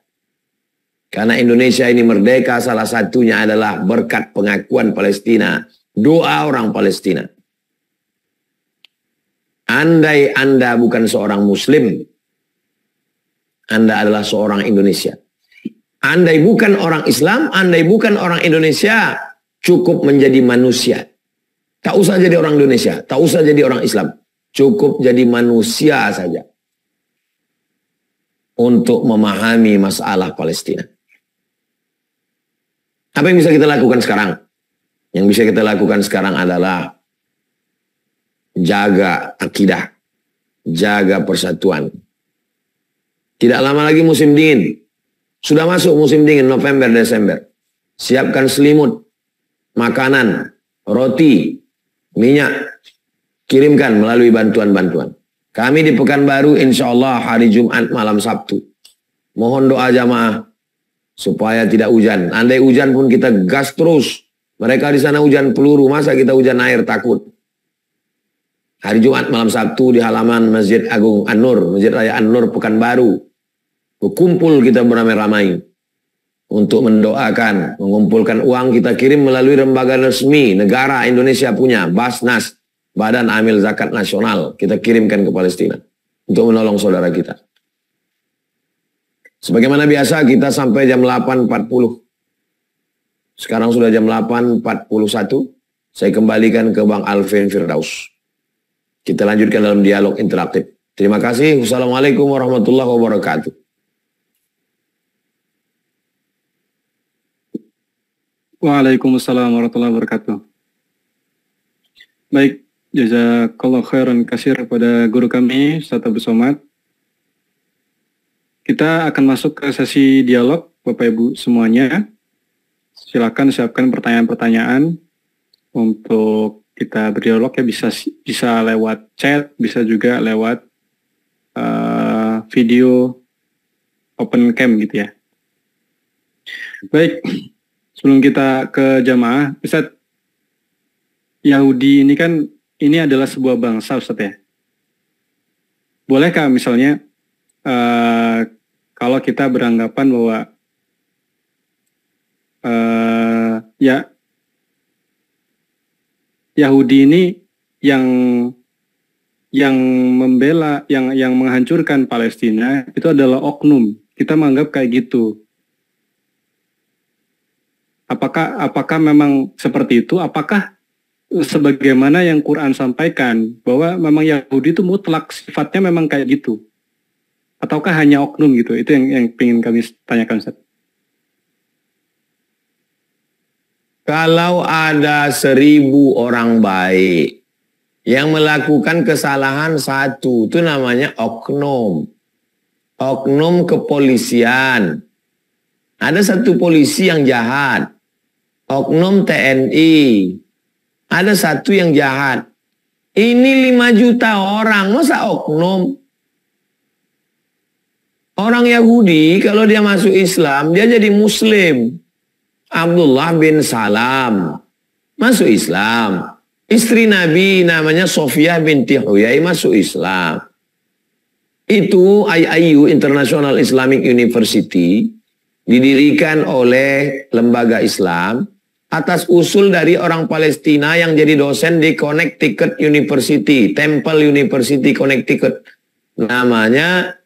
Karena Indonesia ini merdeka salah satunya adalah berkat pengakuan Palestina, doa orang Palestina. Andai Anda bukan seorang Muslim, Anda adalah seorang Indonesia. Andai bukan orang Islam, andai bukan orang Indonesia, cukup menjadi manusia. Tak usah jadi orang Indonesia, tak usah jadi orang Islam. Cukup jadi manusia saja untuk memahami masalah Palestina. Apa yang bisa kita lakukan sekarang? Yang bisa kita lakukan sekarang adalah jaga akidah, jaga persatuan. Tidak lama lagi musim dingin. Sudah masuk musim dingin November, Desember. Siapkan selimut, makanan, roti, minyak. Kirimkan melalui bantuan-bantuan. Kami di Pekanbaru insya Allah hari Jumat malam Sabtu Mohon doa jamaah supaya tidak hujan. Andai hujan pun kita gas terus. Mereka di sana hujan peluru, masa kita hujan air takut. Hari Jumat malam Sabtu di halaman Masjid Agung An-Nur, Masjid Raya An-Nur Pekanbaru. Berkumpul kita beramai-ramai untuk mendoakan, mengumpulkan uang kita kirim melalui lembaga resmi negara Indonesia punya, Basnas, Badan Amil Zakat Nasional. Kita kirimkan ke Palestina untuk menolong saudara kita. Sebagaimana biasa kita sampai jam 8.40. Sekarang sudah jam 8.41. Saya kembalikan ke Bang Alvin Firdaus. Kita lanjutkan dalam dialog interaktif. Terima kasih. Wassalamualaikum warahmatullahi wabarakatuh. Waalaikumsalam warahmatullahi wabarakatuh. Baik, jazakallah khairan kasir kepada guru kami, Ustaz Abu Somad. Kita akan masuk ke sesi dialog, Bapak Ibu semuanya. Silakan siapkan pertanyaan-pertanyaan untuk kita berdialog ya, bisa lewat chat, bisa juga lewat video open cam gitu ya. Baik, sebelum kita ke jamaah, Ustaz, Yahudi ini adalah sebuah bangsa, Ustaz ya. Bolehkah misalnya kalau kita beranggapan bahwa ya Yahudi ini yang membela, yang menghancurkan Palestina itu adalah oknum. Kita menganggap kayak gitu. Apakah memang seperti itu? Apakah sebagaimana yang Quran sampaikan bahwa memang Yahudi itu mutlak sifatnya memang kayak gitu? Ataukah hanya oknum gitu? Itu yang ingin kami tanyakan, Ustaz. Kalau ada 1.000 orang baik yang melakukan kesalahan satu, itu namanya oknum. Oknum kepolisian. Ada satu polisi yang jahat. Oknum TNI. Ada satu yang jahat. Ini 5 juta orang, masa oknum? Orang Yahudi kalau dia masuk Islam, dia jadi Muslim. Abdullah bin Salam masuk Islam. Istri Nabi namanya Sofiyah binti Huyai masuk Islam. Itu IIU, International Islamic University, didirikan oleh lembaga Islam atas usul dari orang Palestina yang jadi dosen di Connecticut University, Temple University Connecticut. Namanya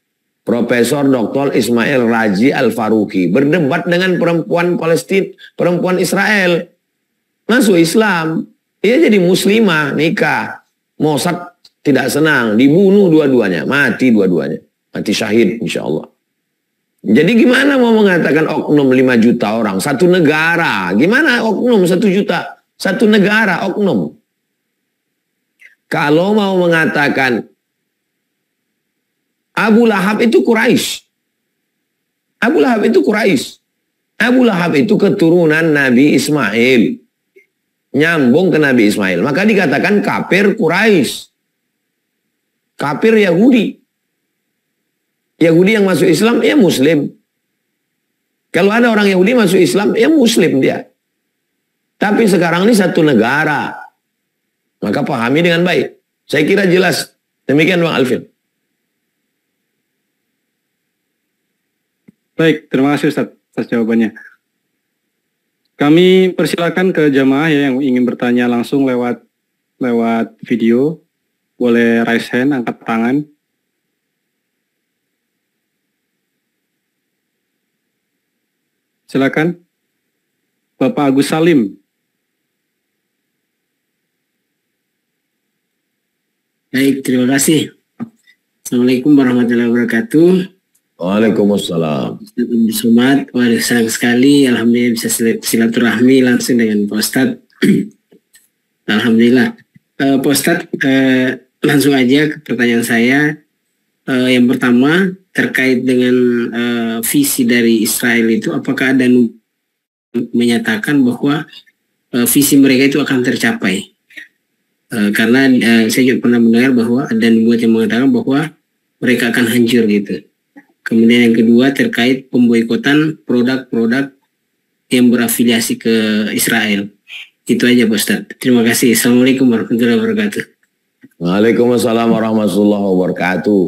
Profesor Dr. Ismail Raji Al-Faruqi berdebat dengan perempuan Palestina, perempuan Israel, masuk Islam, dia jadi muslimah, nikah. Mossad tidak senang, dibunuh dua-duanya, mati dua-duanya, mati syahid insya Allah. Jadi gimana mau mengatakan oknum 5 juta orang, satu negara, gimana oknum 1 juta, satu negara oknum? Kalau mau mengatakan Abu Lahab itu Quraisy. Abu Lahab itu Quraisy. Abu Lahab itu keturunan Nabi Ismail. Nyambung ke Nabi Ismail. Maka dikatakan kafir Quraisy. Kafir Yahudi. Yahudi yang masuk Islam, ya Muslim. Kalau ada orang Yahudi masuk Islam, ya Muslim dia. Tapi sekarang ini satu negara. Maka pahami dengan baik. Saya kira jelas. Demikian Bang Alvin. Baik, terima kasih Ustaz atas jawabannya. Kami persilakan ke jamaah ya yang ingin bertanya langsung lewat video. Boleh raise hand, angkat tangan. Silakan. Bapak Agus Salim. Baik, terima kasih. Assalamualaikum warahmatullahi wabarakatuh. Waalaikumsalam. Ustaz Abdul Somad, waduh senang sekali. Alhamdulillah bisa silaturahmi langsung dengan Pak Ustadz. Alhamdulillah. Pak Ustadz, langsung aja ke pertanyaan saya. Yang pertama, terkait dengan visi dari Israel itu, apakah ada menyatakan bahwa visi mereka itu akan tercapai? Karena saya juga pernah mendengar bahwa ada nubuat yang mengatakan bahwa mereka akan hancur gitu. Kemudian yang kedua terkait pemboikotan produk-produk yang berafiliasi ke Israel. Itu aja Pak Ustadz. Terima kasih. Assalamualaikum warahmatullahi wabarakatuh. Waalaikumsalam warahmatullahi wabarakatuh.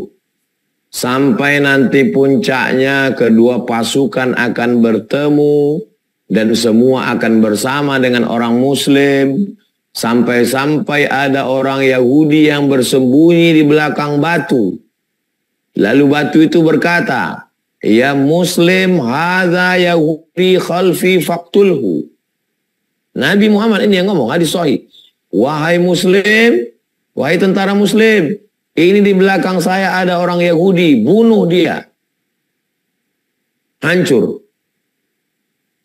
Sampai nanti puncaknya kedua pasukan akan bertemu dan semua akan bersama dengan orang Muslim. Sampai-sampai ada orang Yahudi yang bersembunyi di belakang batu. Lalu batu itu berkata, "Ya Muslim, hadza Yahudi khalfi faqtulhu." Nabi Muhammad ini yang ngomong, hadis sahih. Wahai Muslim, wahai tentara Muslim, ini di belakang saya ada orang Yahudi, bunuh dia. Hancur.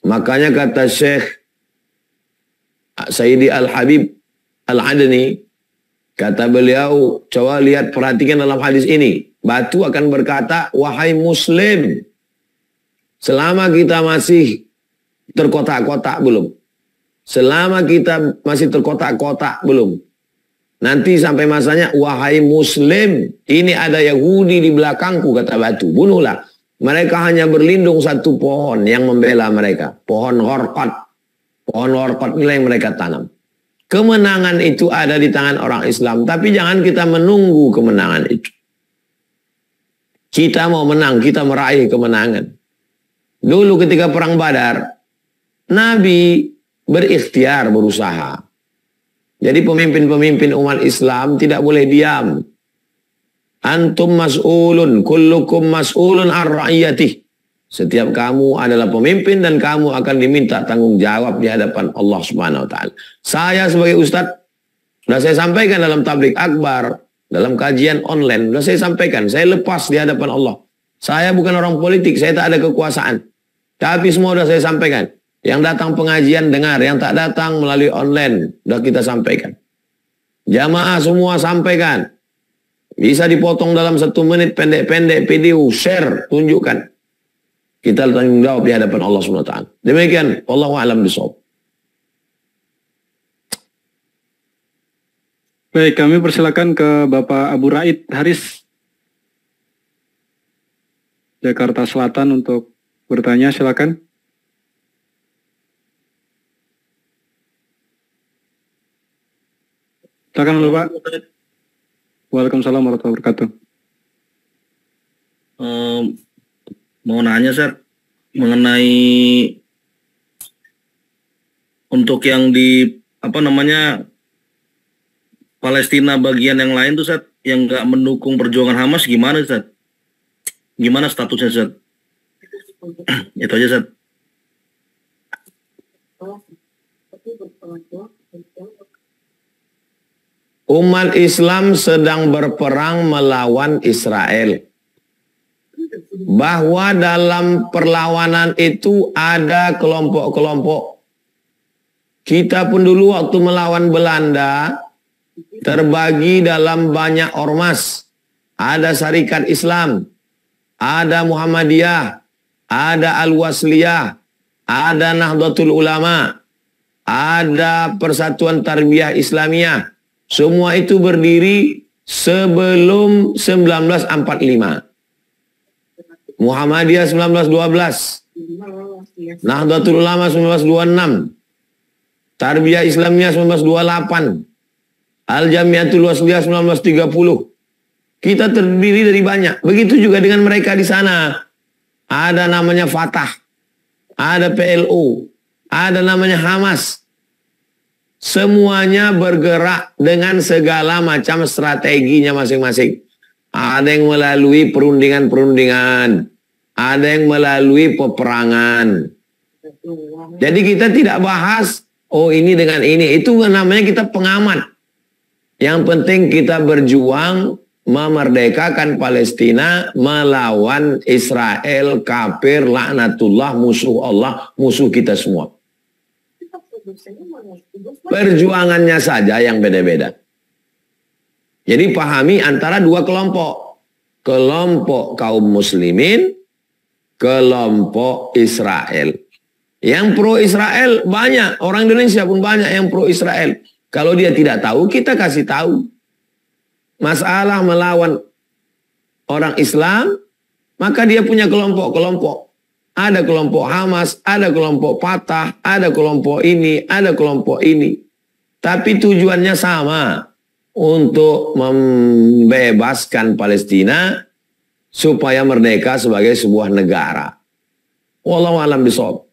Makanya kata Syekh Sayyidi Al-Habib Al-Adani, kata beliau, coba lihat, perhatikan dalam hadis ini. Batu akan berkata, wahai Muslim, selama kita masih terkotak-kotak belum? Selama kita masih terkotak-kotak belum? Nanti sampai masanya, wahai Muslim, ini ada Yahudi di belakangku, kata batu, bunuhlah. Mereka hanya berlindung satu pohon yang membela mereka, pohon horqat. Pohon horqat inilah yang mereka tanam. Kemenangan itu ada di tangan orang Islam, tapi jangan kita menunggu kemenangan itu. Kita mau menang, kita meraih kemenangan. Dulu ketika perang Badar, Nabi berikhtiar, berusaha. Jadi pemimpin-pemimpin umat Islam tidak boleh diam. Antum mas'ulun, kullukum mas'ulun ar-ra'iyatih. Setiap kamu adalah pemimpin dan kamu akan diminta tanggung jawab di hadapan Allah Subhanahu wa taala. Saya sebagai ustadz sudah saya sampaikan dalam tablik akbar, dalam kajian online, sudah saya sampaikan, saya lepas di hadapan Allah. Saya bukan orang politik, saya tak ada kekuasaan. Tapi semua sudah saya sampaikan. Yang datang pengajian dengar, yang tak datang melalui online, sudah kita sampaikan. Jamaah semua sampaikan. Bisa dipotong dalam 1 menit pendek-pendek video, share, tunjukkan. Kita tanggung jawab di hadapan Allah Subhanahu wa taala. Demikian, wallahu a'lam bishawab. Baik, kami persilakan ke Bapak Abu Raid Haris, Jakarta Selatan untuk bertanya, silakan. Silakan dulu Pak. Waalaikumsalam warahmatullahi wabarakatuh. Mau nanya Sat, mengenai untuk yang di Palestina bagian yang lain tuh Sat, yang nggak mendukung perjuangan Hamas, gimana Sat? Gimana statusnya Sat? Itu aja Sat. Umat Islam sedang berperang melawan Israel. Bahwa dalam perlawanan itu ada kelompok-kelompok. Kita pun dulu waktu melawan Belanda terbagi dalam banyak ormas. Ada Syarikat Islam, ada Muhammadiyah, ada Al-Wasliyah, ada Nahdlatul Ulama, ada Persatuan Tarbiyah Islamiyah. Semua itu berdiri sebelum 1945. Muhammadiyah 1912, Nahdlatul Ulama 1926, Tarbiyah Islamiyah 1928, Al-Jamiatul Wasliyah 1930. Kita terdiri dari banyak. Begitu juga dengan mereka di sana. Ada namanya Fatah, ada PLO, ada namanya Hamas. Semuanya bergerak dengan segala macam strateginya masing-masing. Ada yang melalui perundingan-perundingan, ada yang melalui peperangan. Jadi kita tidak bahas, oh ini dengan ini. Itu namanya kita pengamat. Yang penting kita berjuang memerdekakan Palestina melawan Israel, kafir, laknatullah, musuh Allah, musuh kita semua. Perjuangannya saja yang beda-beda. Jadi pahami antara dua kelompok. Kelompok kaum muslimin, kelompok Israel. Yang pro Israel banyak. Orang Indonesia pun banyak yang pro Israel. Kalau dia tidak tahu, kita kasih tahu. Masalah melawan orang Islam, Maka dia punya kelompok-kelompok. Ada kelompok Hamas, ada kelompok Fatah, ada kelompok ini, ada kelompok ini. Tapi tujuannya sama, untuk membebaskan Palestina supaya merdeka sebagai sebuah negara. Wallahu a'lam bishawab.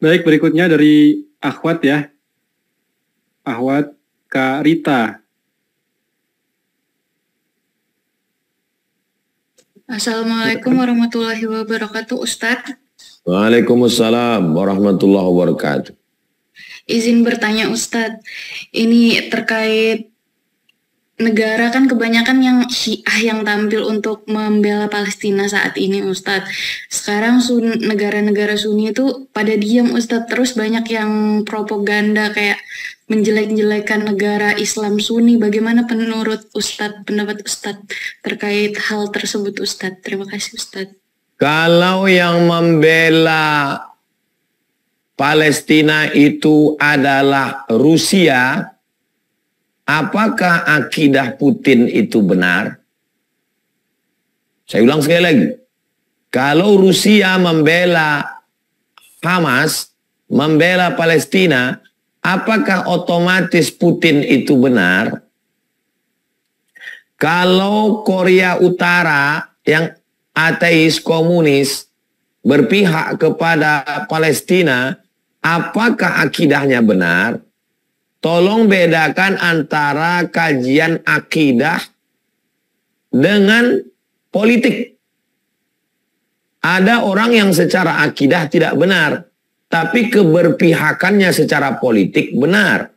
Baik, berikutnya dari Akhwat ya. Akhwat Kak Rita. Assalamualaikum warahmatullahi wabarakatuh, Ustadz. Waalaikumsalam warahmatullahi wabarakatuh. Izin bertanya, Ustadz. Ini terkait negara, kan kebanyakan yang Syiah yang tampil untuk membela Palestina saat ini, Ustadz. Sekarang negara-negara Sunni itu pada diam, Ustadz. Terus banyak yang propaganda kayak menjelek-jelekan negara Islam Sunni. Bagaimana pendapat Ustadz terkait hal tersebut, Ustadz? Terima kasih, Ustadz. Kalau yang membela Palestina itu adalah Rusia, apakah akidah Putin itu benar? Saya ulang sekali lagi. Kalau Rusia membela Hamas, membela Palestina, apakah otomatis Putin itu benar? Kalau Korea Utara yang ateis komunis berpihak kepada Palestina, apakah akidahnya benar? Tolong bedakan antara kajian akidah dengan politik. Ada orang yang secara akidah tidak benar, tapi keberpihakannya secara politik benar.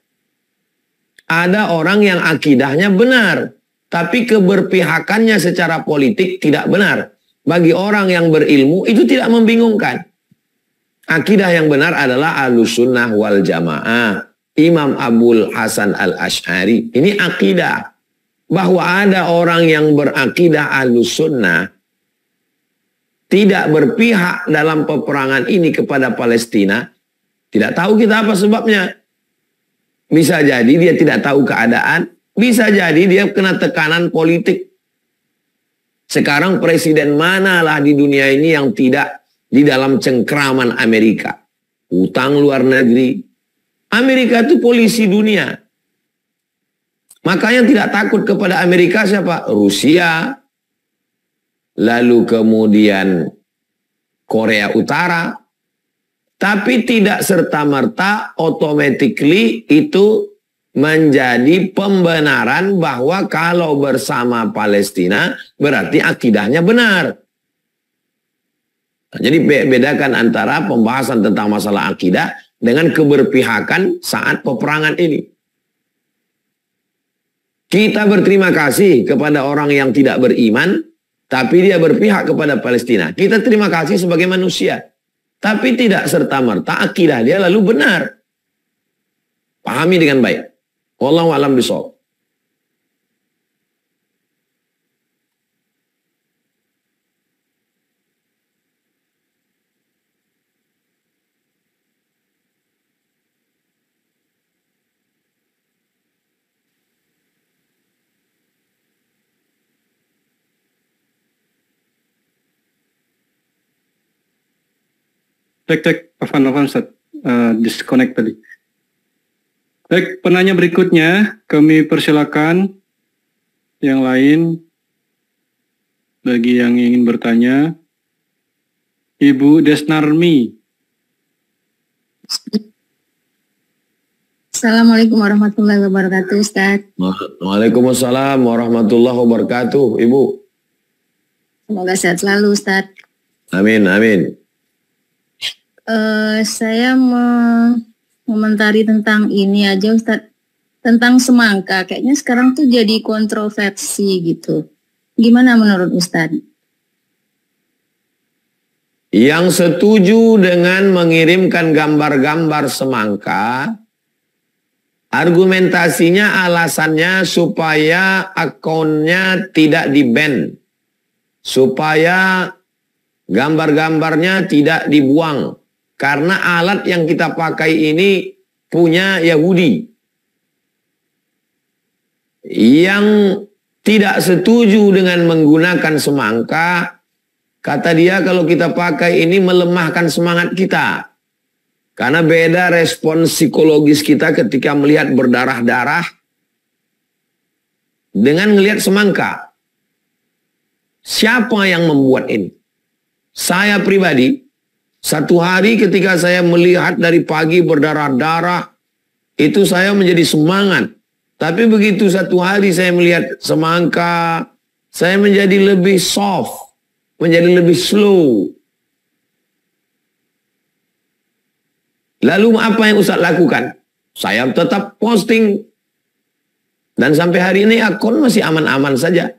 Ada orang yang akidahnya benar, tapi keberpihakannya secara politik tidak benar. Bagi orang yang berilmu itu tidak membingungkan. Akidah yang benar adalah Ahlussunnah wal Jamaah. Imam Abul Hasan al-Ash'ari. Ini akidah. Bahwa ada orang yang berakidah Ahlussunnah tidak berpihak dalam peperangan ini kepada Palestina. Tidak tahu kita apa sebabnya. Bisa jadi dia tidak tahu keadaan. Bisa jadi dia kena tekanan politik. Sekarang presiden manalah di dunia ini yang tidak di dalam cengkraman Amerika. Utang luar negeri. Amerika itu polisi dunia. Makanya tidak takut kepada Amerika siapa? Rusia. Lalu kemudian Korea Utara. Tapi tidak serta-merta automatically itu menjadi pembenaran bahwa kalau bersama Palestina berarti akidahnya benar. Nah, jadi bedakan antara pembahasan tentang masalah akidah dengan keberpihakan saat peperangan ini. Kita berterima kasih kepada orang yang tidak beriman, tapi dia berpihak kepada Palestina. Kita terima kasih sebagai manusia. Tapi tidak serta-merta akidah dia lalu benar. Pahami dengan baik. Wallahu a'lam bishawab. Cek, Afan Ustaz, disconnect tadi. Baik, penanya berikutnya kami persilakan yang lain bagi yang ingin bertanya. Ibu Desnarmi. Assalamualaikum warahmatullahi wabarakatuh, Ustaz. Waalaikumsalam warahmatullahi wabarakatuh, Ibu. Semoga sehat selalu, Ustaz. Amin, amin. Saya mengomentari tentang ini aja, Ustaz. Tentang semangka, kayaknya sekarang tuh jadi kontroversi gitu. Gimana menurut Ustaz? Yang setuju dengan mengirimkan gambar-gambar semangka, argumentasinya alasannya supaya akunnya tidak di-ban. Supaya gambar-gambarnya tidak dibuang. Karena alat yang kita pakai ini punya Yahudi. Yang tidak setuju dengan menggunakan semangka, kata dia kalau kita pakai ini melemahkan semangat kita. Karena beda respon psikologis kita ketika melihat berdarah-darah dengan melihat semangka. Siapa yang membuat ini? Saya pribadi, satu hari ketika saya melihat dari pagi berdarah-darah, itu saya menjadi semangat. Tapi begitu satu hari saya melihat semangka, saya menjadi lebih soft, menjadi lebih slow. Lalu apa yang Ustaz lakukan? Saya tetap posting. Dan sampai hari ini akun masih aman-aman saja.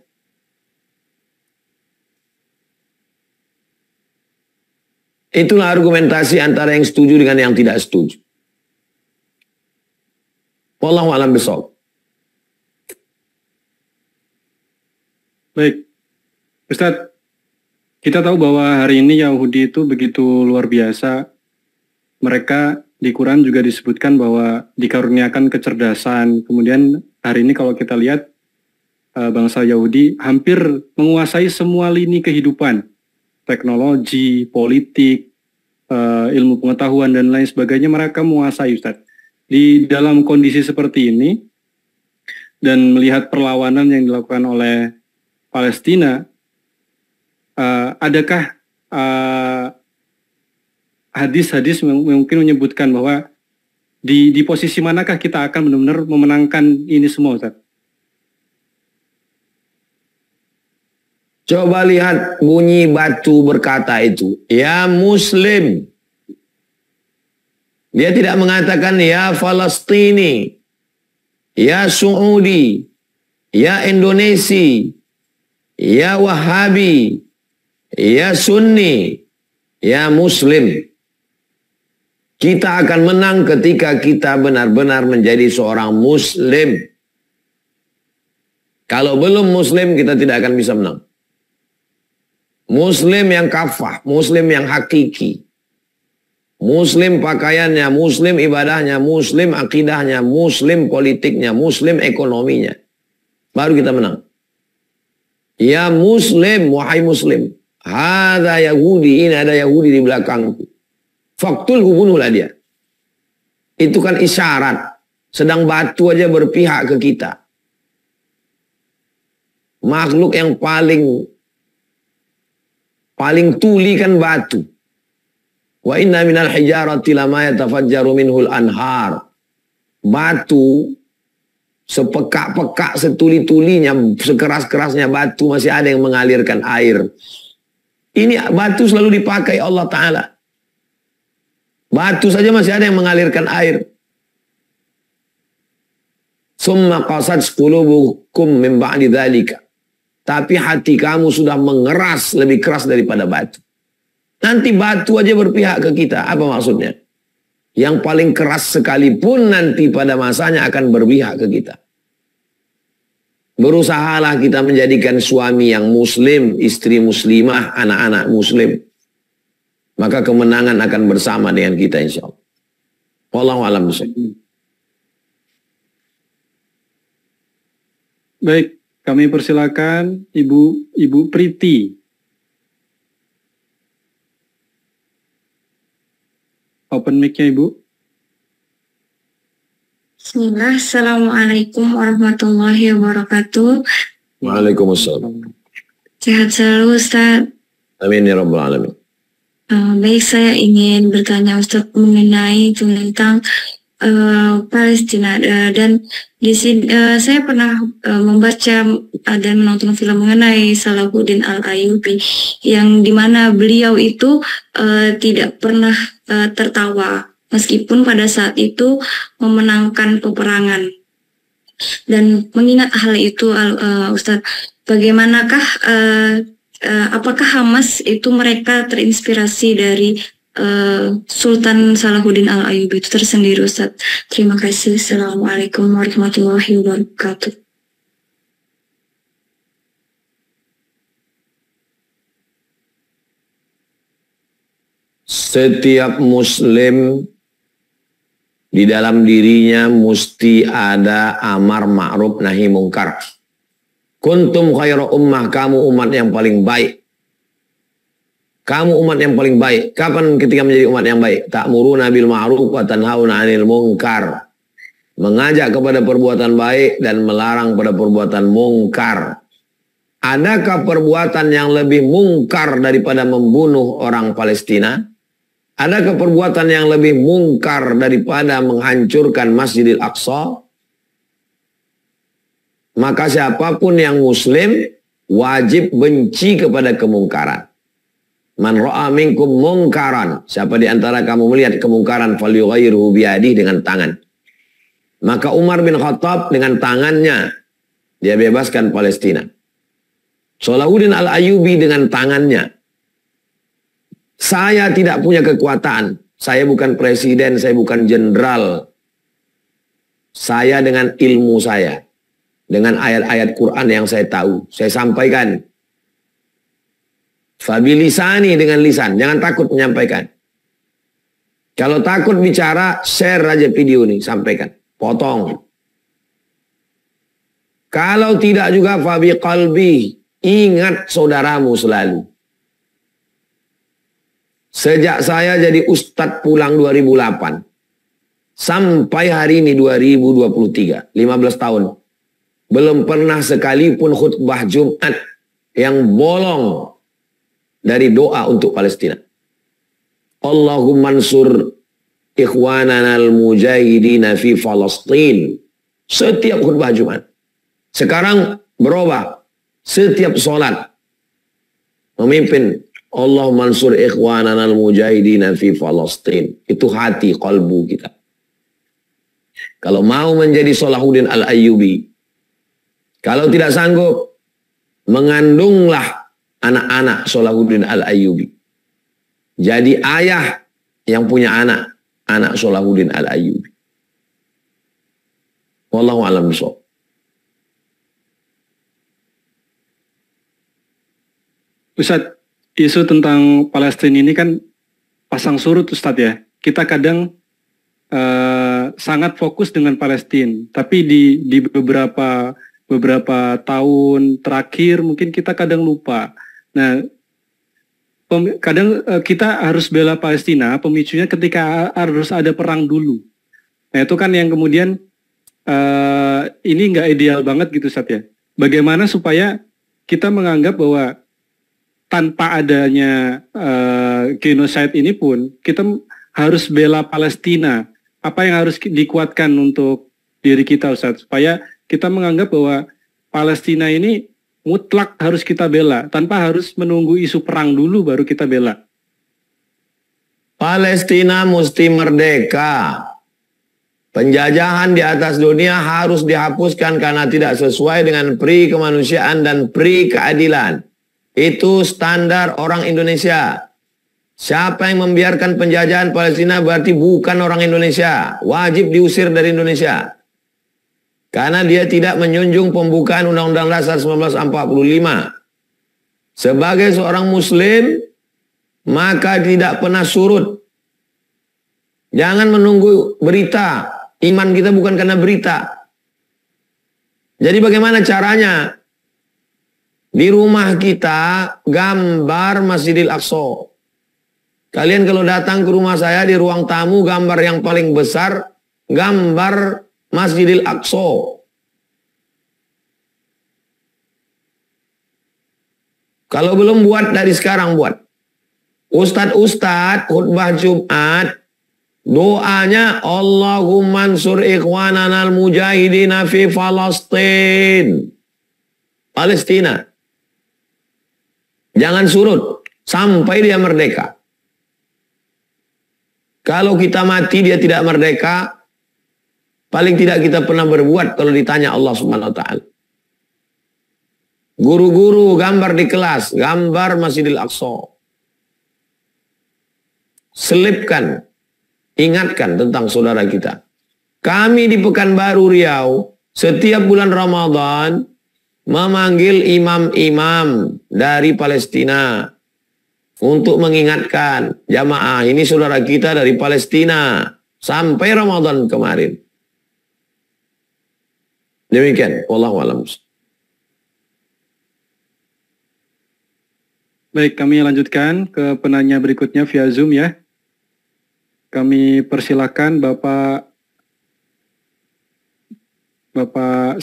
Itulah argumentasi antara yang setuju dengan yang tidak setuju. Wallahu a'lam bishawab. Baik, Ustadz, kita tahu bahwa hari ini Yahudi itu begitu luar biasa. Mereka di Quran juga disebutkan bahwa dikaruniakan kecerdasan. Kemudian hari ini kalau kita lihat bangsa Yahudi hampir menguasai semua lini kehidupan. Teknologi, politik, ilmu pengetahuan dan lain sebagainya mereka menguasai, Ustadz. Di dalam kondisi seperti ini dan melihat perlawanan yang dilakukan oleh Palestina, adakah hadis-hadis mungkin menyebutkan bahwa di posisi manakah kita akan benar-benar memenangkan ini semua, Ustaz? Coba lihat bunyi batu berkata itu, ya Muslim. Dia tidak mengatakan ya Falastini, ya Saudi, ya Indonesia, ya Wahabi, ya Sunni, ya Muslim. Kita akan menang ketika kita benar-benar menjadi seorang Muslim. Kalau belum Muslim, kita tidak akan bisa menang. Muslim yang kafah, Muslim yang hakiki. Muslim pakaiannya, Muslim ibadahnya, Muslim akidahnya, Muslim politiknya, Muslim ekonominya. Baru kita menang. Ya Muslim, wahai Muslim. Ada Yahudi, ini ada Yahudi di belakangku. Faktulhu, bunuhlah dia. Itu kan isyarat. Sedang batu aja berpihak ke kita. Makhluk yang paling tuli kan batu. Wa inna minal hijarati lama yatafajjaru minhul anhar. Batu sepekak-pekak, setuli-tulinya, sekeras-kerasnya batu masih ada yang mengalirkan air. Ini batu selalu dipakai Allah Ta'ala. Batu saja masih ada yang mengalirkan air. Summa qasat qulubukum min ba'di dzalika. Tapi hati kamu sudah mengeras, lebih keras daripada batu. Nanti batu aja berpihak ke kita. Apa maksudnya? Yang paling keras sekalipun nanti pada masanya akan berpihak ke kita. Berusahalah kita menjadikan suami yang muslim, istri muslimah, anak-anak muslim. Maka kemenangan akan bersama dengan kita insya Allah. Wallahu a'lam bishawab. Baik, kami persilakan Ibu Priti. Open mic-nya, Ibu. Bismillah, Assalamualaikum warahmatullahi wabarakatuh. Waalaikumsalam. Sehat selalu, Ustaz. Amin ya rabbal alamin. Baik, saya ingin bertanya Ustaz mengenai tentang Palestina, dan di sini saya pernah membaca dan menonton film mengenai Salahuddin Al-Ayyubi yang dimana beliau itu tidak pernah tertawa meskipun pada saat itu memenangkan peperangan. Dan mengingat hal itu, Ustaz, bagaimanakah apakah Hamas itu mereka terinspirasi dari Sultan Salahuddin Al-Ayyubi itu tersendiri, Ustaz? Terima kasih. Assalamualaikum warahmatullahi wabarakatuh. Setiap muslim di dalam dirinya mesti ada amar ma'ruf nahi mungkar. Kuntum khairu ummah, kamu umat yang paling baik. Kamu umat yang paling baik. Kapan ketika menjadi umat yang baik? Ta'muruna bil ma'ruf wa tanhauna 'anil munkar. Mengajak kepada perbuatan baik dan melarang pada perbuatan mungkar. Adakah perbuatan yang lebih mungkar daripada membunuh orang Palestina? Adakah perbuatan yang lebih mungkar daripada menghancurkan Masjidil Aqsa? Maka siapapun yang muslim wajib benci kepada kemungkaran. Man ra'a minkum mungkaran, siapa di antara kamu melihat kemungkaran falyughayyirhu biyadihi, dengan tangan. Maka Umar bin Khattab dengan tangannya dia bebaskan Palestina. Salahuddin Al-Ayyubi dengan tangannya. Saya tidak punya kekuatan, saya bukan presiden, saya bukan jenderal. Saya dengan ilmu saya, dengan ayat-ayat Quran yang saya tahu, saya sampaikan. Fabilisani, dengan lisan, jangan takut menyampaikan. Kalau takut bicara, share aja video ini, sampaikan, potong. Kalau tidak juga fabi qalbi, ingat saudaramu selalu. Sejak saya jadi ustadz pulang 2008 sampai hari ini 2023, 15 tahun, belum pernah sekalipun khutbah Jumat yang bolong dari doa untuk Palestina. Allahumma ansur ikhwanana al-mujahidina fi Palestin. Setiap khutbah Jumat. Sekarang berubah. Setiap sholat memimpin Allahumma ansur ikhwanana al-mujahidina fi Palestin. Itu hati, kalbu kita. Kalau mau menjadi Salahuddin Al-Ayyubi, kalau tidak sanggup, mengandunglah anak-anak Salahuddin Al-Ayyubi. Jadi ayah yang punya anak Salahuddin Al-Ayyubi. Wallahu a'lam bishawab. Ustadz, isu tentang Palestina ini kan pasang surut Ustadz ya. Kita kadang sangat fokus dengan Palestina, tapi di beberapa tahun terakhir mungkin kita kadang lupa. Nah, kadang kita harus bela Palestina, pemicunya ketika harus ada perang dulu. Nah, itu kan yang kemudian ini nggak ideal banget gitu Ustadz ya. Bagaimana supaya kita menganggap bahwa tanpa adanya genocide ini pun kita harus bela Palestina. Apa yang harus dikuatkan untuk diri kita Ustadz, supaya kita menganggap bahwa Palestina ini mutlak harus kita bela, tanpa harus menunggu isu perang dulu baru kita bela. Palestina mesti merdeka. Penjajahan di atas dunia harus dihapuskan karena tidak sesuai dengan pri kemanusiaan dan pri keadilan. Itu standar orang Indonesia. Siapa yang membiarkan penjajahan Palestina berarti bukan orang Indonesia. Wajib diusir dari Indonesia. Karena dia tidak menjunjung pembukaan Undang-Undang Dasar 1945. Sebagai seorang Muslim, maka tidak pernah surut. Jangan menunggu berita. Iman kita bukan karena berita. Jadi bagaimana caranya? Di rumah kita gambar Masjidil Aqsa. Kalian kalau datang ke rumah saya di ruang tamu, gambar yang paling besar, gambar Masjidil Aqsa. Kalau belum buat, dari sekarang buat. Ustadz khutbah Jumat, doanya Allahumma ansur ikhwanana al-mujahidina fi Palestin. Palestina. Jangan surut sampai dia merdeka. Kalau kita mati dia tidak merdeka, paling tidak kita pernah berbuat kalau ditanya Allah Subhanahu wa taala. Guru-guru gambar di kelas, gambar Masjidil Aqsa. Selipkan, ingatkan tentang saudara kita. Kami di Pekanbaru Riau setiap bulan Ramadan memanggil imam-imam dari Palestina untuk mengingatkan jamaah, ini saudara kita dari Palestina, sampai Ramadan kemarin. Demikian, wallahu a'lam. Baik, kami lanjutkan ke penanya berikutnya via Zoom ya. Kami persilakan Bapak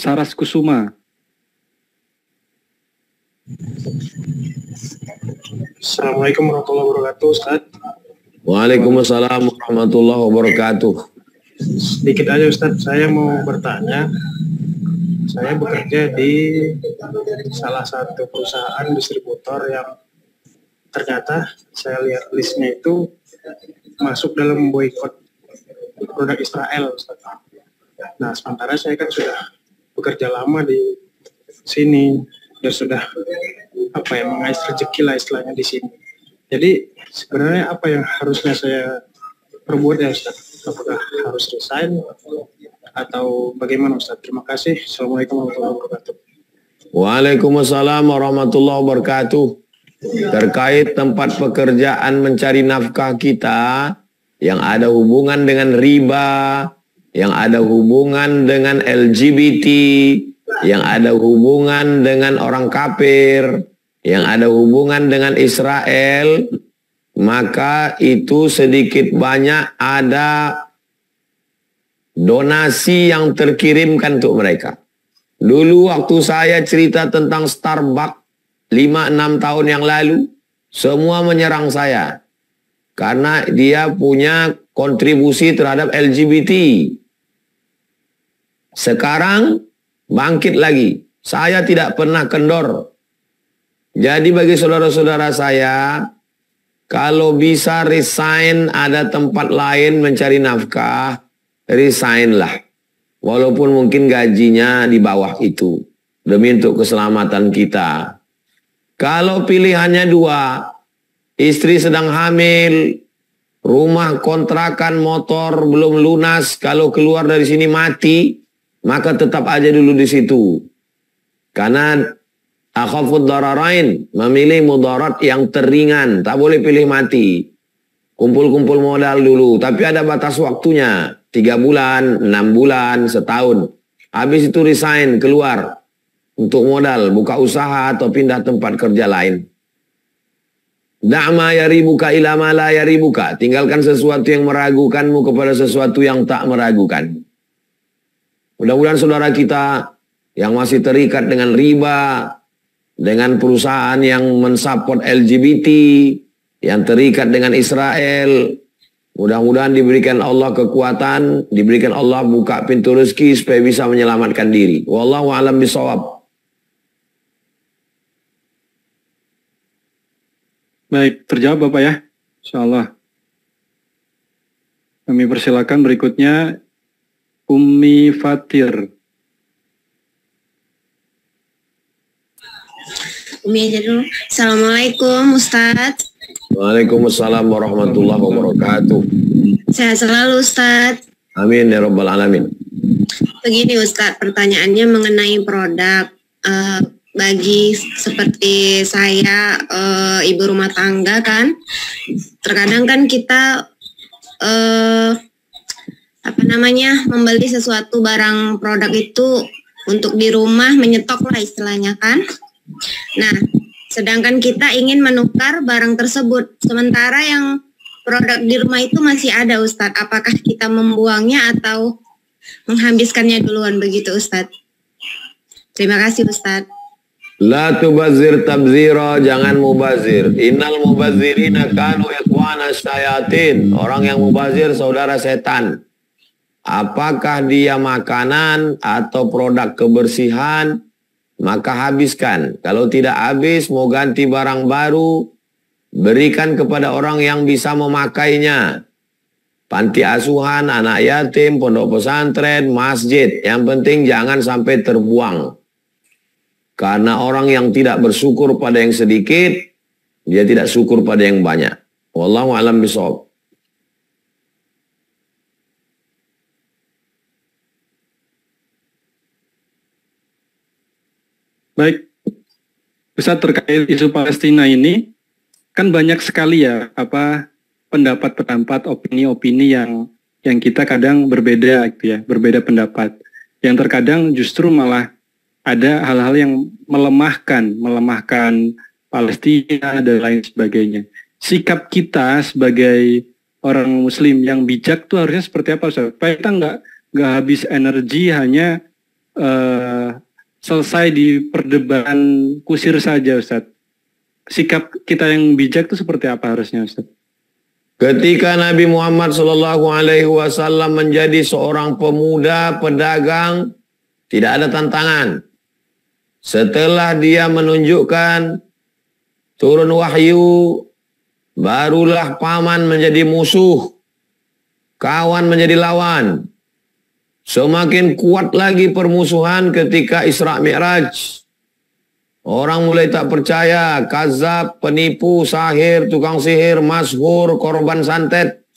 Saras Kusuma. Assalamualaikum warahmatullahi wabarakatuh, Ustaz. Waalaikumsalam warahmatullahi wabarakatuh. Sedikit aja Ustaz, saya mau bertanya. Saya bekerja di salah satu perusahaan distributor yang ternyata saya lihat listnya itu masuk dalam boikot produk Israel, Ustaz. Nah, sementara saya kan sudah bekerja lama di sini dan sudah mengais rezeki lah istilahnya di sini. Jadi sebenarnya apa yang harusnya saya perbuat ya Ustaz? Apakah harus resign atau bagaimana Ustaz? Terima kasih. Assalamualaikum warahmatullahi wabarakatuh. Waalaikumsalam warahmatullahi wabarakatuh. Terkait tempat pekerjaan mencari nafkah kita yang ada hubungan dengan riba, yang ada hubungan dengan LGBT, yang ada hubungan dengan orang kafir, yang ada hubungan dengan Israel, maka itu sedikit banyak ada donasi yang terkirimkan untuk mereka. Dulu waktu saya cerita tentang Starbucks 5-6 tahun yang lalu, semua menyerang saya karena dia punya kontribusi terhadap LGBT. Sekarang bangkit lagi. Saya tidak pernah kendor. Jadi bagi saudara-saudara saya, kalau bisa resign, ada tempat lain mencari nafkah, resign lah. Walaupun mungkin gajinya di bawah itu, demi untuk keselamatan kita. Kalau pilihannya dua, istri sedang hamil, rumah kontrakan motor belum lunas, kalau keluar dari sini mati, maka tetap aja dulu di situ. Karena akhafud dararain, memilih mudarat yang teringan, tak boleh pilih mati. Kumpul-kumpul modal dulu, tapi ada batas waktunya, 3 bulan, 6 bulan, setahun. Habis itu resign, keluar. Untuk modal, buka usaha atau pindah tempat kerja lain. Da'ma yaribuka ila ma la yaribuka. Tinggalkan sesuatu yang meragukanmu kepada sesuatu yang tak meragukan. Mudah-mudahan saudara kita yang masih terikat dengan riba, dengan perusahaan yang mensupport LGBT, yang terikat dengan Israel, mudah-mudahan diberikan Allah kekuatan, diberikan Allah buka pintu rezeki supaya bisa menyelamatkan diri. Wallahu a'lam bishawab. Baik, terjawab Bapak ya, insyaallah. Kami persilakan berikutnya Ummi Fatir. Umi aja dulu. Assalamualaikum Ustadz. Waalaikumsalam warahmatullahi wabarakatuh. Sehat selalu Ustadz. Amin ya rabbal alamin. Begini Ustadz, pertanyaannya mengenai produk. Bagi seperti saya, ibu rumah tangga kan, terkadang kan kita membeli sesuatu barang produk itu untuk di rumah, menyetok lah istilahnya kan. Nah, sedangkan kita ingin menukar barang tersebut, sementara yang produk di rumah itu masih ada Ustadz. Apakah kita membuangnya atau menghabiskannya duluan begitu Ustadz? Terima kasih Ustadz. La tubazir tabzira, jangan mubazir. Innal mubazirina kanu ikhwana syayatin. Orang yang mubazir saudara setan. Apakah dia makanan atau produk kebersihan, maka habiskan. Kalau tidak habis, mau ganti barang baru, berikan kepada orang yang bisa memakainya. Panti asuhan, anak yatim, pondok pesantren, masjid. Yang penting jangan sampai terbuang. Karena orang yang tidak bersyukur pada yang sedikit, dia tidak syukur pada yang banyak. Wallahu a'lam bishawab. Baik, Ustaz, terkait isu Palestina ini, kan banyak sekali ya pendapat-pendapat, opini-opini yang yang kita kadang berbeda gitu ya, berbeda pendapat. Yang terkadang justru malah ada hal-hal yang melemahkan Palestina dan lain sebagainya. Sikap kita sebagai orang Muslim yang bijak tuh harusnya seperti apa, Ustaz? Supaya kita nggak habis energi hanya selesai di perdebatan kusir saja, Ustaz. Sikap kita yang bijak itu seperti apa harusnya, Ustaz? Ketika Nabi Muhammad SAW menjadi seorang pemuda pedagang, tidak ada tantangan. Setelah dia menunjukkan turun wahyu, barulah paman menjadi musuh, kawan menjadi lawan. Semakin kuat lagi permusuhan ketika Isra Mi'raj. Orang mulai tak percaya, kazab, penipu, sahir, tukang sihir, mashur, korban santet,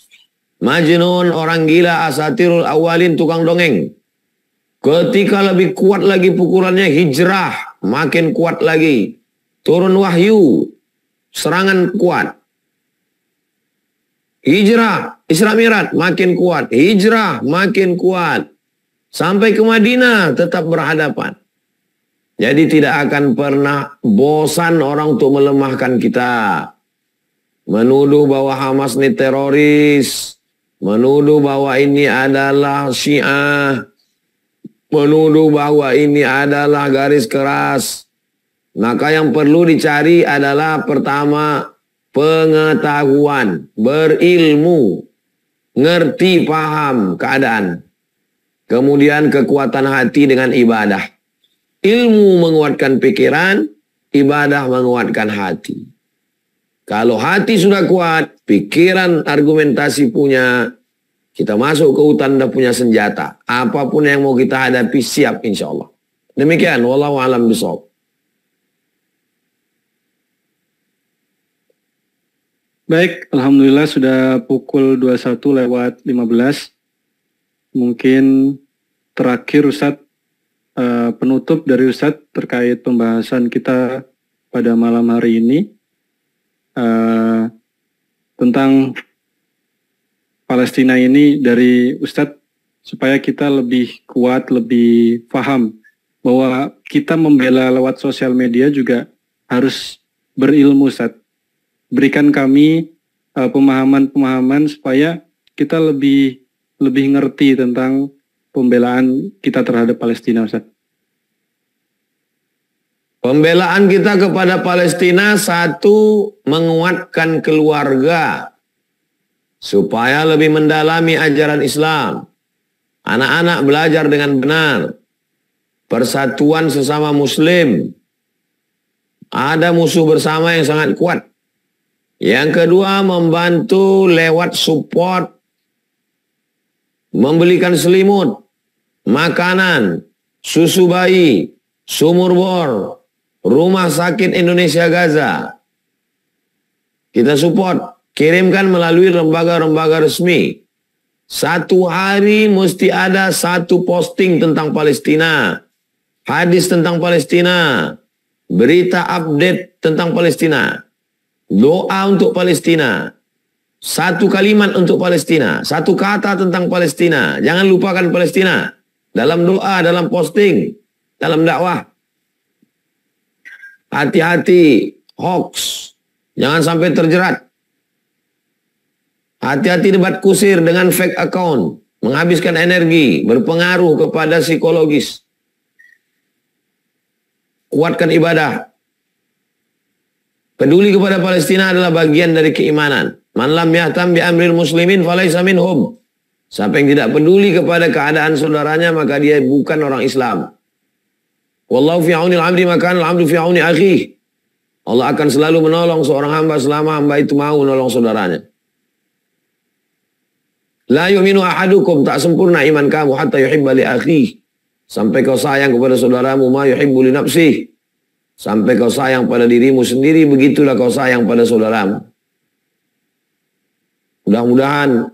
majnun, orang gila, asatirul awalin, tukang dongeng. Ketika lebih kuat lagi pukulannya, hijrah, makin kuat lagi. Turun wahyu, serangan kuat. Hijrah, Isra Mi'raj, makin kuat. Hijrah, makin kuat. Sampai ke Madinah, tetap berhadapan. Jadi tidak akan pernah bosan orang untuk melemahkan kita. Menuduh bahwa Hamas ini teroris. Menuduh bahwa ini adalah Syiah. Menuduh bahwa ini adalah garis keras. Maka yang perlu dicari adalah pertama pengetahuan, berilmu, ngerti, paham keadaan. Kemudian kekuatan hati dengan ibadah. Ilmu menguatkan pikiran, ibadah menguatkan hati. Kalau hati sudah kuat, pikiran, argumentasi punya, kita masuk ke hutan dan punya senjata. Apapun yang mau kita hadapi, siap insya Allah. Demikian, wallahu a'lam bishawab. Baik, alhamdulillah sudah pukul 21:15. Mungkin terakhir Ustadz, penutup dari Ustadz terkait pembahasan kita pada malam hari ini tentang Palestina ini dari Ustadz, supaya kita lebih kuat, lebih paham bahwa kita membela lewat sosial media juga harus berilmu, Ustadz. Berikan kami pemahaman-pemahaman supaya kita lebih ngerti tentang pembelaan kita terhadap Palestina, Ustaz. Pembelaan kita kepada Palestina, satu, menguatkan keluarga supaya lebih mendalami ajaran Islam. Anak-anak belajar dengan benar. Persatuan sesama Muslim. Ada musuh bersama yang sangat kuat. Yang kedua, membantu lewat support, membelikan selimut, makanan, susu bayi, sumur bor, rumah sakit Indonesia Gaza. Kita support, kirimkan melalui lembaga-lembaga resmi. Satu hari mesti ada satu posting tentang Palestina, hadis tentang Palestina, berita update tentang Palestina, doa untuk Palestina. Satu kalimat untuk Palestina, satu kata tentang Palestina. Jangan lupakan Palestina dalam doa, dalam posting, dalam dakwah. Hati-hati hoax, jangan sampai terjerat. Hati-hati debat kusir dengan fake account, menghabiskan energi, berpengaruh kepada psikologis. Kuatkan ibadah. Peduli kepada Palestina adalah bagian dari keimanan. Man lam yahtam bi amril muslimin falaysa minhum. Siapa yang tidak peduli kepada keadaan saudaranya, maka dia bukan orang Islam. Wallahu fi auni al-'abdi maka al-'abdu fi auni akhihi. Allah akan selalu menolong seorang hamba selama hamba itu mau menolong saudaranya. La yu'minu ahadukum, tak sempurna iman kamu hatta yuhibba li akhihi. Sampai kau sayang kepada saudaramu ma yuhibbu li nafsihi. Sampai kau sayang pada dirimu sendiri, begitulah kau sayang pada saudaramu. Mudah-mudahan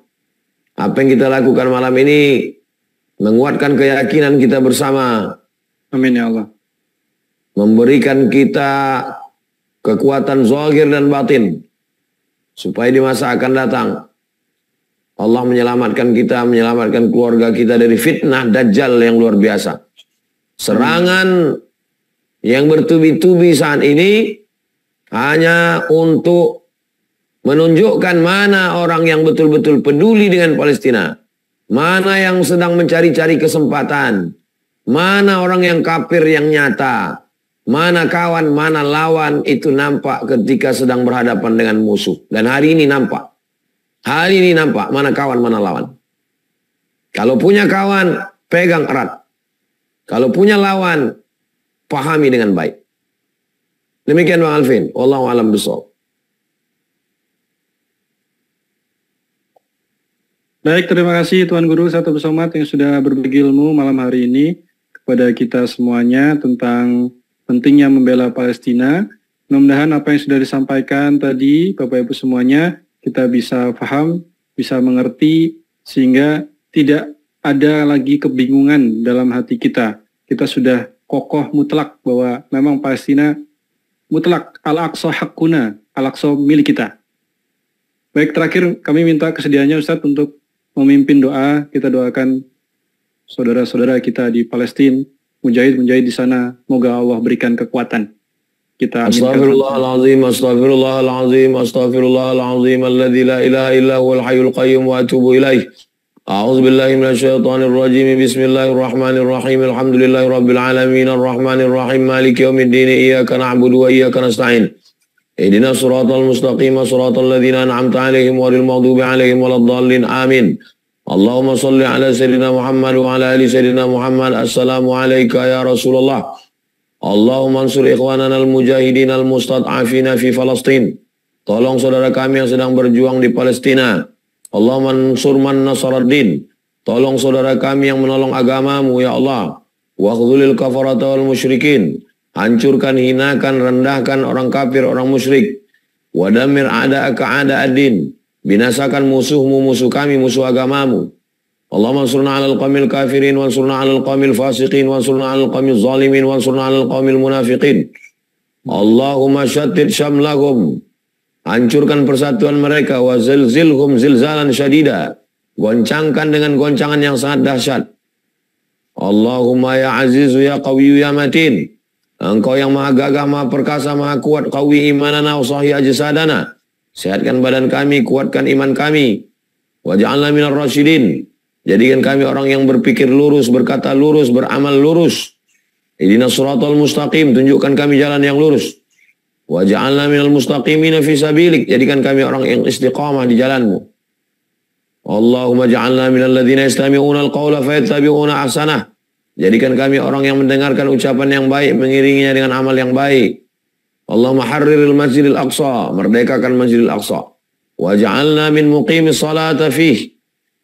apa yang kita lakukan malam ini menguatkan keyakinan kita bersama. Amin ya Allah. Memberikan kita kekuatan zahir dan batin. Supaya di masa akan datang Allah menyelamatkan kita, menyelamatkan keluarga kita dari fitnah Dajjal yang luar biasa. Serangan yang bertubi-tubi saat ini hanya untuk menunjukkan mana orang yang betul-betul peduli dengan Palestina. Mana yang sedang mencari-cari kesempatan. Mana orang yang kafir yang nyata. Mana kawan, mana lawan, itu nampak ketika sedang berhadapan dengan musuh. Dan hari ini nampak. Hari ini nampak mana kawan, mana lawan. Kalau punya kawan, pegang erat. Kalau punya lawan, pahami dengan baik. Demikian Bang Alvin. Wallahu a'lam bishawab. Baik, terima kasih Tuan Guru Ustadz Abdul Somad yang sudah berbagi ilmu malam hari ini kepada kita semuanya tentang pentingnya membela Palestina. Mudah-mudahan apa yang sudah disampaikan tadi, Bapak Ibu semuanya, kita bisa paham, bisa mengerti, sehingga tidak ada lagi kebingungan dalam hati kita. Kita sudah kokoh mutlak bahwa memang Palestina mutlak, Al-Aqsa hakuna, Al-Aqsa milik kita. Baik, terakhir kami minta kesediaannya Ustadz untuk memimpin doa. Kita doakan saudara-saudara kita di Palestina, mujahid-mujahid di sana, semoga Allah berikan kekuatan. Kita Astaghfirullahaladzim, astaghfirullahaladzim, astaghfirullahaladzim, alladzi la ilaha illa huwal hayyul qayyum wa atubu ilaih. A'udzu billahi minasyaitonir rajim. Bismillahirrahmanirrahim. Alhamdulillahi rabbil alamin, arrahmanir rahim, maliki yaumiddin, iyyaka na'budu wa iyyaka nasta'in. Ihdinas siratal mustaqim, siratal ladzina an'amta 'alaihim ghairil maghdubi 'alaihim waladdallin. Amin. Allahumma shalli ala sayyidina Muhammad wa ala ali sayyidina Muhammad. Assalamu alayka ya Rasulullah. Allahumma ansur ikhwanana al-mujahidin al-mustad'afina fi Palestin. Tolong saudara kami yang sedang berjuang di Palestina. Allahumma ansur man nasaraddin. Tolong saudara kami yang menolong agamamu ya Allah. Wa khudhulil kafarata wal musyrikin. Hancurkan, hinakan, rendahkan orang kafir, orang musyrik. Wadamir a'da'aka a'da'ad-din. Binasakan musuhmu, musuh kami, musuh agamamu. Allahumma ansurna 'alal qawmil kafirin, wansurna 'alal qawmil fasiqin, wansurna 'alal qawmil zalimin, wansurna 'alal qawmil munafiqin. Allahumma syattid syamlahum. Hancurkan persatuan mereka. Wa zilzilhum zilzalan syadida. Goncangkan dengan goncangan yang sangat dahsyat. Allahumma ya azizu ya qawiyyu ya matin. Engkau yang maha gagah, maha perkasa, maha kuat. Qawi imanana wa sahih ajsadana. Sehatkan badan kami, kuatkan iman kami. Waj'alna minar rasyidin. Jadikan kami orang yang berpikir lurus, berkata lurus, beramal lurus. Ihdinas siratal mustaqim. Tunjukkan kami jalan yang lurus. Waj'alna minal mustaqimina fi sabilik. Jadikan kami orang yang istiqamah di jalanmu. Allahumma ja'alna minal ladzina yastami'una al-qawla fayattabi'una ahsanah. Jadikan kami orang yang mendengarkan ucapan yang baik, mengiringinya dengan amal yang baik. Allahumma harriril masjidil aqsa. Merdekakan masjidil aqsa. Waj'alna min muqimis salata fih.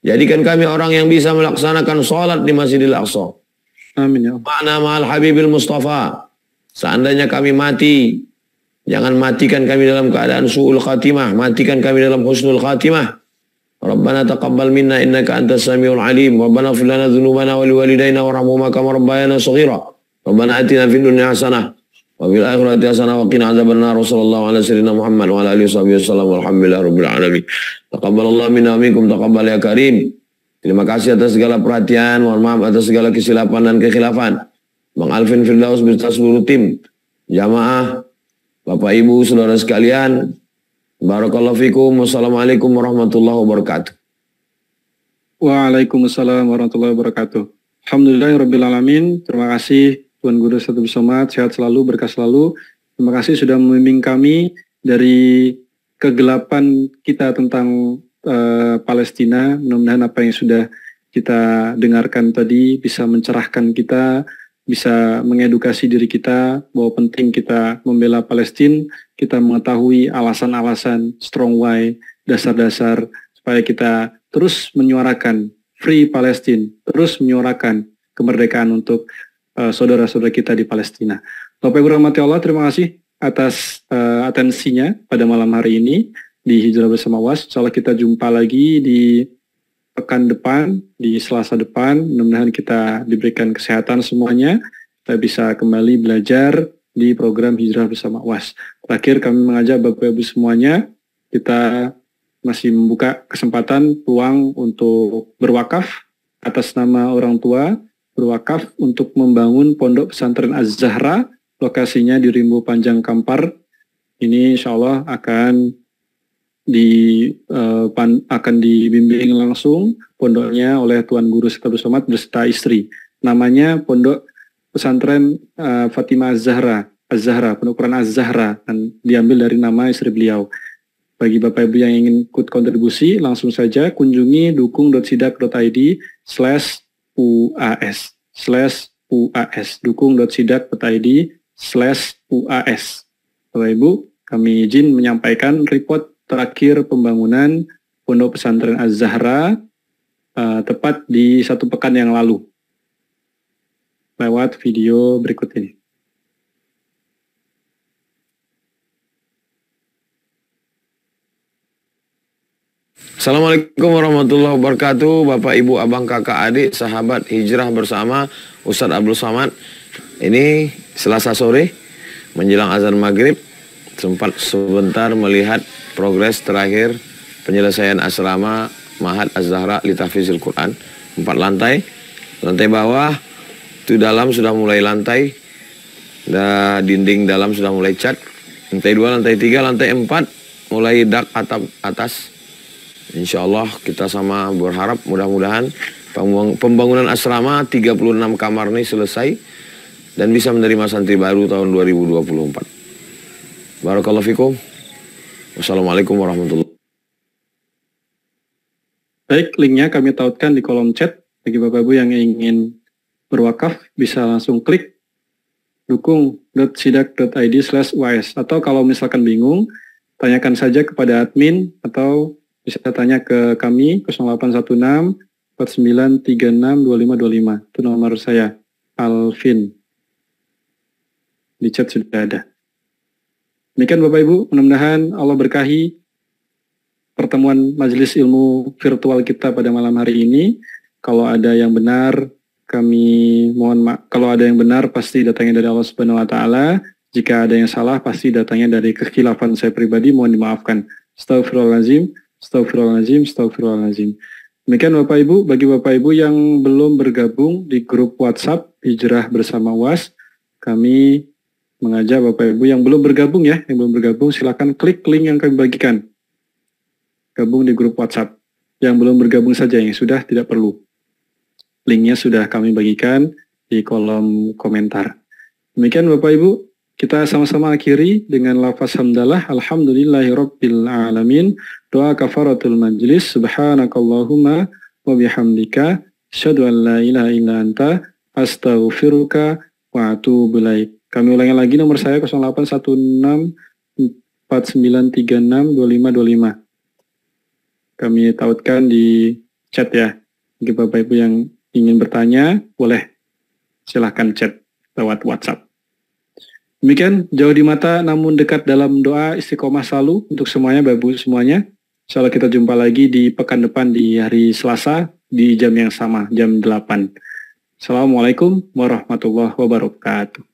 Jadikan kami orang yang bisa melaksanakan salat di masjidil aqsa. Amin ya Allah. Ma'na ma'al habibil mustafa. Seandainya kami mati, jangan matikan kami dalam keadaan su'ul khatimah. Matikan kami dalam husnul khatimah. Rabbana taqabbal minna innaka antas samiul alim. Rabbana ighfir lana dzunubana wa liwalidayna warhamhuma kama rabbayana shaghira. Rabbana atina fid dunya hasanah wa fil akhirati hasanah wa qina adzabannar. Wassallallahu ala sayyidina Muhammad wa ala alihi wasallam. Walhamdulillahi rabbil alamin. Taqabbalallahu minna wa minkum taqabbal ya karim. Terima kasih atas segala perhatian. Mohon maaf atas segala kesilapan dan kekhilafan. Bang Alvin Firdaus beserta seluruh tim jamaah, Bapak Ibu, saudara sekalian, barakallahu fikum. Wassalamualaikum warahmatullahi wabarakatuh. Waalaikumsalam warahmatullahi wabarakatuh. Alhamdulillahirabbil alamin. Terima kasih Tuan Guru Ustadz Abdul Somad, sehat selalu, berkah selalu. Terima kasih sudah membimbing kami dari kegelapan kita tentang Palestina. Mudah-mudahan apa yang sudah kita dengarkan tadi bisa mencerahkan kita, bisa mengedukasi diri kita bahwa penting kita membela Palestina. Kita mengetahui alasan-alasan, strong why, dasar-dasar supaya kita terus menyuarakan Free Palestine, terus menyuarakan kemerdekaan untuk saudara-saudara kita di Palestina. Bapak Ibu rahmati Allah, terima kasih atas atensinya pada malam hari ini di Hijrah Bersama UAS. Insyaallah kita jumpa lagi di pekan depan, di Selasa depan. Mudah-mudahan kita diberikan kesehatan semuanya, kita bisa kembali belajar di program Hijrah Bersama UAS. Terakhir kami mengajak Bapak Ibu semuanya, kita masih membuka kesempatan peluang untuk berwakaf atas nama orang tua, berwakaf untuk membangun Pondok Pesantren Az-Zahra, lokasinya di Rimbo Panjang Kampar. Ini insya Allah akan dibimbing langsung pondoknya oleh Tuan Guru Setabul Somad beserta istri. Namanya Pondok Pesantren Fatimah Az-Zahra, Pondok Quran Az-Zahra, dan diambil dari nama istri beliau. Bagi Bapak Ibu yang ingin ikut kontribusi, langsung saja kunjungi dukung.sidak.id/uas dukung.sidak.id/uas. Bapak Ibu, kami izin menyampaikan report terakhir pembangunan Pondok Pesantren Az-Zahra tepat di 1 pekan yang lalu lewat video berikut ini. Assalamualaikum warahmatullahi wabarakatuh. Bapak, Ibu, Abang, Kakak, Adik, sahabat hijrah bersama Ustadz Abdul Somad. Ini Selasa sore menjelang azan maghrib, sempat sebentar melihat progres terakhir penyelesaian asrama Ma'had Az-Zahra li Tahfizil Quran. 4 lantai. Lantai bawah itu dalam sudah mulai lantai, dinding dalam sudah mulai cat. Lantai 2, lantai 3, lantai 4 mulai dak atap atas. Insya Allah kita sama berharap mudah-mudahan pembangunan asrama 36 kamar ini selesai dan bisa menerima santri baru tahun 2024. Barakallahu fikum. Wassalamualaikum warahmatullahi wabarakatuh. Baik, linknya kami tautkan di kolom chat. Bagi Bapak Ibu yang ingin berwakaf bisa langsung klik dukung.sidak.id/uas, atau kalau misalkan bingung tanyakan saja kepada admin atau bisa tanya ke kami 0816 4936 2525. Itu nomor saya, Alvin. Di chat sudah ada. Demikian Bapak Ibu, mudah-mudahan Allah berkahi pertemuan majelis ilmu virtual kita pada malam hari ini. Kalau ada yang benar, kami mohon maaf. Kalau ada yang benar, pasti datangnya dari Allah Subhanahu wa Ta'ala. Jika ada yang salah, pasti datangnya dari kekhilafan saya pribadi. Mohon dimaafkan. Astagfirullahaladzim. Astagfirullahaladzim, astagfirullahaladzim. Demikian Bapak Ibu, bagi Bapak Ibu yang belum bergabung di grup WhatsApp Hijrah Bersama UAS, kami mengajak Bapak Ibu yang belum bergabung silakan klik link yang kami bagikan. Gabung di grup WhatsApp. Yang belum bergabung saja, yang sudah tidak perlu. Linknya sudah kami bagikan di kolom komentar. Demikian Bapak Ibu, kita sama-sama akhiri dengan lafaz hamdalah, alhamdulillahirabbil alamin. Doa kafaratul majlis, subhanakallahumma wa bihamdika, asyhadu an la ilaha illa anta, astaghfiruka wa atubu ilaik. Kami ulangi lagi nomor saya 0816 4936 2525. Kami tautkan di chat ya. Bagi Bapak Ibu yang ingin bertanya, boleh silahkan chat lewat WhatsApp. Demikian, jauh di mata namun dekat dalam doa, istiqomah selalu untuk semuanya, Bapak Ibu semuanya. Insya Allah kita jumpa lagi di pekan depan di hari Selasa di jam yang sama, jam 8. Assalamualaikum warahmatullahi wabarakatuh.